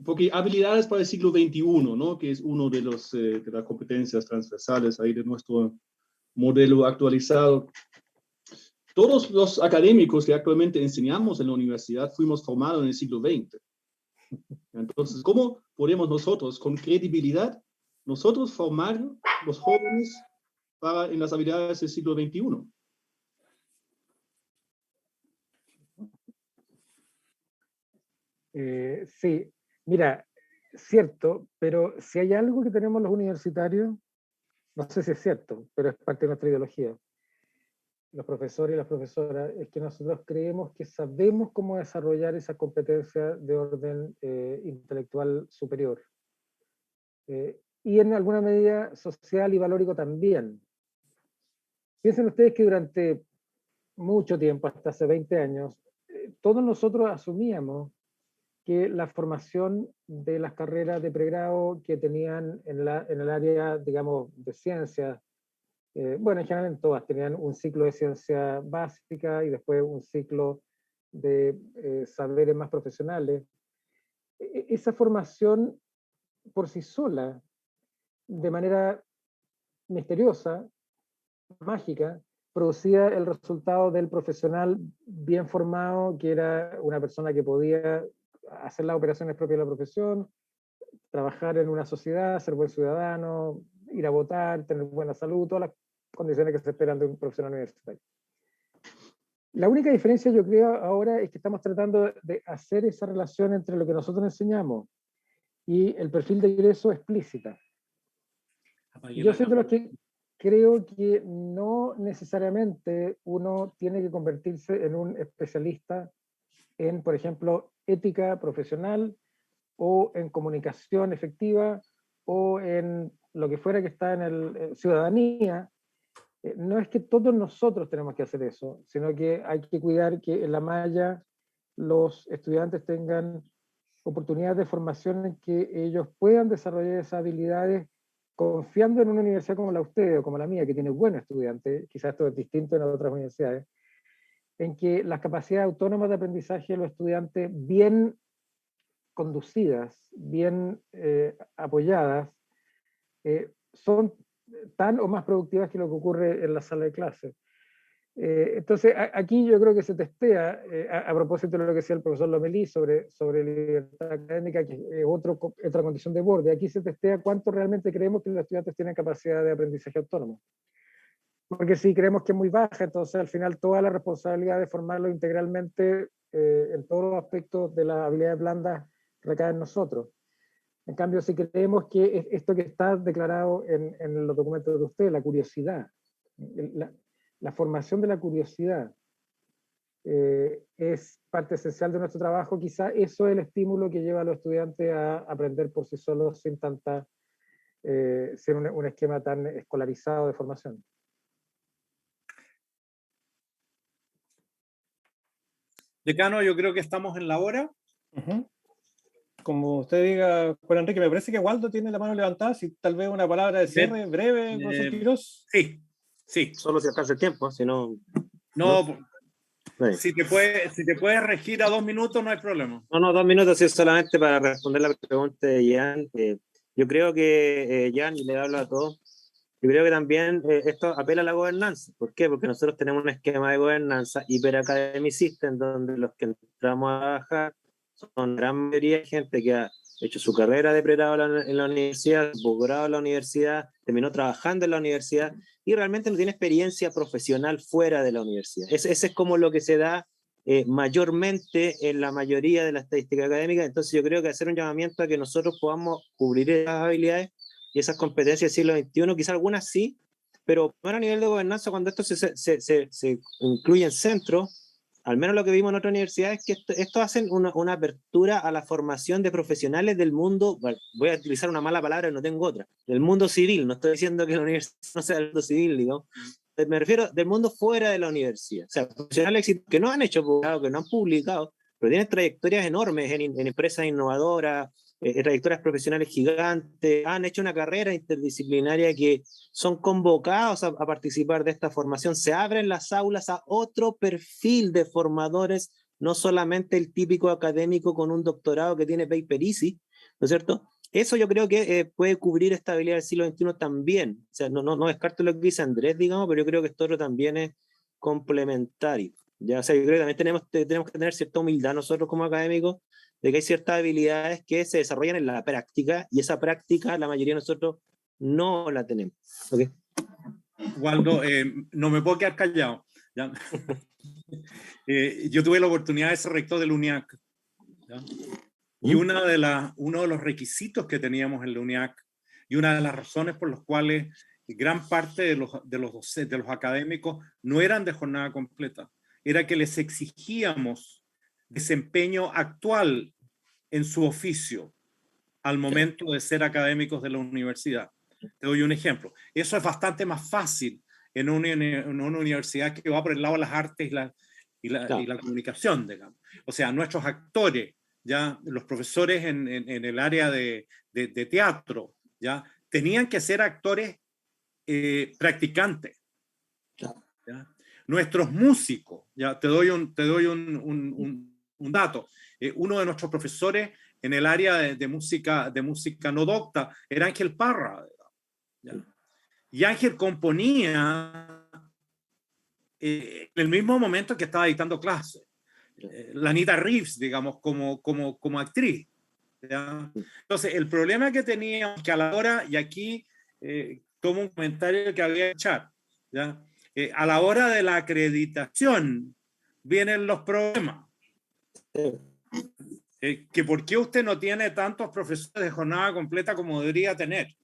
Porque habilidades para el siglo XXI, ¿no? Que es uno de las competencias transversales ahí de nuestro modelo actualizado. Todos los académicos que actualmente enseñamos en la universidad fuimos formados en el siglo XX. Entonces, ¿cómo podemos nosotros, con credibilidad, nosotros formar los jóvenes en las habilidades del siglo XXI? Sí, mira, cierto, pero si hay algo que tenemos los universitarios no sé si es cierto, pero es parte de nuestra ideología, los profesores y las profesoras, es que nosotros creemos que sabemos cómo desarrollar esa competencia de orden intelectual superior. Y en alguna medida social y valórico también. Piensen ustedes que durante mucho tiempo, hasta hace 20 años, todos nosotros asumíamos que la formación de las carreras de pregrado que tenían en el área, digamos, de ciencias, bueno, en general en todas, tenían un ciclo de ciencia básica y después un ciclo de saberes más profesionales. Esa formación por sí sola, de manera misteriosa, mágica, producía el resultado del profesional bien formado, que era una persona que podía hacer las operaciones propias de la profesión, trabajar en una sociedad, ser buen ciudadano, ir a votar, tener buena salud, todas las condiciones que se esperan de un profesional universitario. La única diferencia, yo creo, ahora es que estamos tratando de hacer esa relación entre lo que nosotros enseñamos y el perfil de ingreso explícita. Yo soy de los que creo que no necesariamente uno tiene que convertirse en un especialista en, por ejemplo, ética profesional o en comunicación efectiva o en lo que fuera que está en el ciudadanía. No es que todos nosotros tenemos que hacer eso, sino que hay que cuidar que en la malla los estudiantes tengan oportunidades de formación en que ellos puedan desarrollar esas habilidades confiando en una universidad como la de ustedes o como la mía, que tiene buenos estudiantes, quizás esto es distinto en otras universidades, en que las capacidades autónomas de aprendizaje de los estudiantes bien conducidas, bien apoyadas, son tan o más productivas que lo que ocurre en la sala de clase. Entonces, aquí yo creo que se testea, a propósito de lo que decía el profesor Lomelí sobre libertad académica, que es otra condición de borde, aquí se testea cuánto realmente creemos que los estudiantes tienen capacidad de aprendizaje autónomo. Porque si creemos que es muy baja, entonces al final toda la responsabilidad de formarlo integralmente en todos los aspectos de las habilidades blandas recae en nosotros. En cambio, si creemos que esto que está declarado en los documentos de usted, la curiosidad, la formación de la curiosidad es parte esencial de nuestro trabajo, quizá eso es el estímulo que lleva a los estudiantes a aprender por sí solos sin ser un esquema tan escolarizado de formación. Decano, yo creo que estamos en la hora. Como usted diga, Juan Enrique, me parece que Waldo tiene la mano levantada, si tal vez una palabra de cierre breve, profesor Quirós. Sí, sí. Solo si alcanza el tiempo, si no... No, si te puedes regir a 2 minutos, no hay problema. No, 2 minutos es solamente para responder la pregunta de Jan. Yo creo que, Jan, y le hablo a todos, yo creo que también esto apela a la gobernanza. ¿Por qué? Porque nosotros tenemos un esquema de gobernanza hiperacademicista en donde los que entramos a trabajar son gran mayoría de gente que ha hecho su carrera de pregrado en la universidad, su posgrado en la universidad, terminó trabajando en la universidad y realmente no tiene experiencia profesional fuera de la universidad. Ese es como lo que se da mayormente en la mayoría de las estadísticas académicas. Entonces yo creo que hacer un llamamiento a que nosotros podamos cubrir esas habilidades y esas competencias del siglo XXI, quizás algunas sí, pero a nivel de gobernanza, cuando esto se incluye en centros, al menos lo que vimos en otras universidades, es que esto hacen una apertura a la formación de profesionales del mundo, bueno, voy a utilizar una mala palabra, no tengo otra, del mundo civil, no estoy diciendo que la universidad no sea el mundo civil, digo, me refiero del mundo fuera de la universidad, o sea, profesionales que no han hecho posgrado, que no han publicado, pero tienen trayectorias enormes en empresas innovadoras, trayectorias profesionales gigantes, han hecho una carrera interdisciplinaria que son convocados a participar de esta formación, se abren las aulas a otro perfil de formadores, no solamente el típico académico con un doctorado que tiene paper easy, ¿no es cierto? Eso yo creo que puede cubrir esta habilidad del siglo XXI también, o sea, no descarto lo que dice Andrés, digamos, pero yo creo que esto otro también es complementario. Ya, o sea, yo creo que también tenemos que tener cierta humildad nosotros como académicos, de que hay ciertas habilidades que se desarrollan en la práctica, y esa práctica la mayoría de nosotros no la tenemos. ¿Okay? Waldo, no me puedo quedar callado. ¿Ya? Yo tuve la oportunidad de ser rector del UNIAC, ¿ya? Y uno de los requisitos que teníamos en la UNIAC, y una de las razones por las cuales gran parte de los académicos no eran de jornada completa, era que les exigíamos desempeño actual en su oficio al momento de ser académicos de la universidad. Te doy un ejemplo. Eso es bastante más fácil en una universidad que va por el lado de las artes y la comunicación, digamos. O sea, nuestros actores, ya los profesores en el área de teatro, ya tenían que ser actores practicantes. ¿Ya? Nuestros músicos, ya te doy un dato. Uno de nuestros profesores en el área de música no docta era Ángel Parra. ¿Ya? Y Ángel componía en el mismo momento que estaba dictando clases. La Anita Reeves, digamos, como actriz. ¿Ya? Entonces, el problema que teníamos que a la hora, y aquí tomo un comentario que había que echar, ¿ya? A la hora de la acreditación vienen los problemas. Que por qué usted no tiene tantos profesores de jornada completa como debería tener.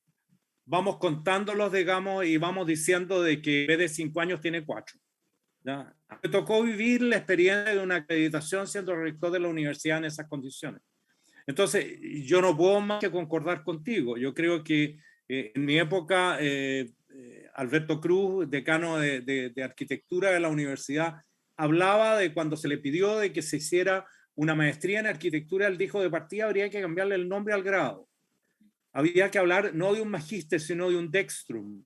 Vamos contándolos, digamos, y vamos diciendo de que en vez de 5 años tiene 4. ¿Ya? Me tocó vivir la experiencia de una acreditación siendo rector de la universidad en esas condiciones. Entonces, yo no puedo más que concordar contigo. Yo creo que en mi época, Alberto Cruz, decano de arquitectura de la universidad, hablaba de cuando se le pidió de que se hiciera una maestría en arquitectura, él dijo de partida habría que cambiarle el nombre al grado. Había que hablar no de un magíster, sino de un dextrum.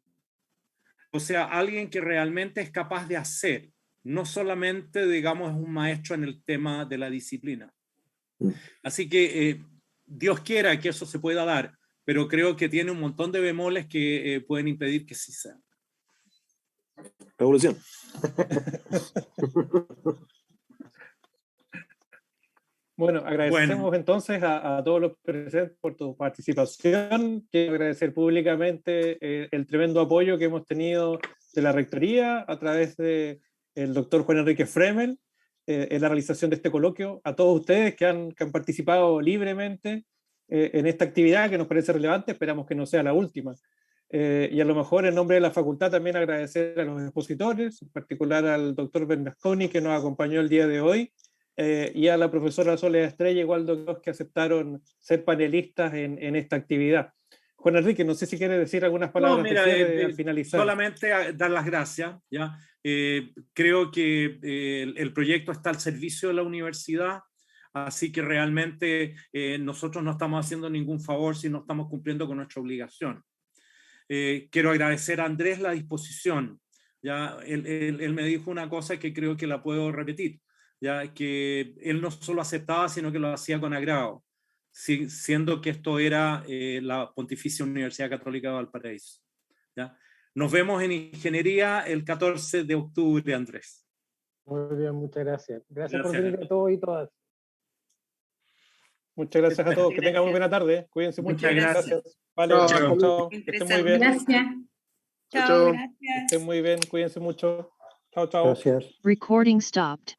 O sea, alguien que realmente es capaz de hacer, no solamente, digamos, es un maestro en el tema de la disciplina. Así que Dios quiera que eso se pueda dar, pero creo que tiene un montón de bemoles que pueden impedir que sí sea. Revolución. Bueno, agradecemos entonces a todos los presentes por tu participación. Quiero agradecer públicamente el tremendo apoyo que hemos tenido de la Rectoría a través del doctor Juan Enrique Fremel en la realización de este coloquio, a todos ustedes que han participado libremente en esta actividad que nos parece relevante, esperamos que no sea la última. Y a lo mejor en nombre de la facultad también agradecer a los expositores, en particular al doctor Bernasconi que nos acompañó el día de hoy, y a la profesora Soledad Estrella y Waldo Quiroz que aceptaron ser panelistas en esta actividad. Juan Enrique, no sé si quiere decir algunas palabras al finalizar. Solamente dar las gracias. ¿Ya? Creo que el proyecto está al servicio de la universidad, así que realmente nosotros no estamos haciendo ningún favor si no estamos cumpliendo con nuestra obligación. Quiero agradecer a Andrés la disposición. ¿Ya? Él me dijo una cosa que creo que la puedo repetir, ya que él no solo aceptaba, sino que lo hacía con agrado, siendo que esto era la Pontificia Universidad Católica de Valparaíso. ¿Ya? Nos vemos en Ingeniería el 14 de octubre, Andrés. Muy bien, muchas gracias. Gracias por venir a todos y todas. Muchas gracias a todos. Que tengan muy buena tarde. Cuídense mucho. Muchas gracias. Vale, chao, chao. Que estén muy bien. Gracias. Chao, gracias. Que estén muy bien. Cuídense mucho. Chao, chao. Gracias. Recording stopped.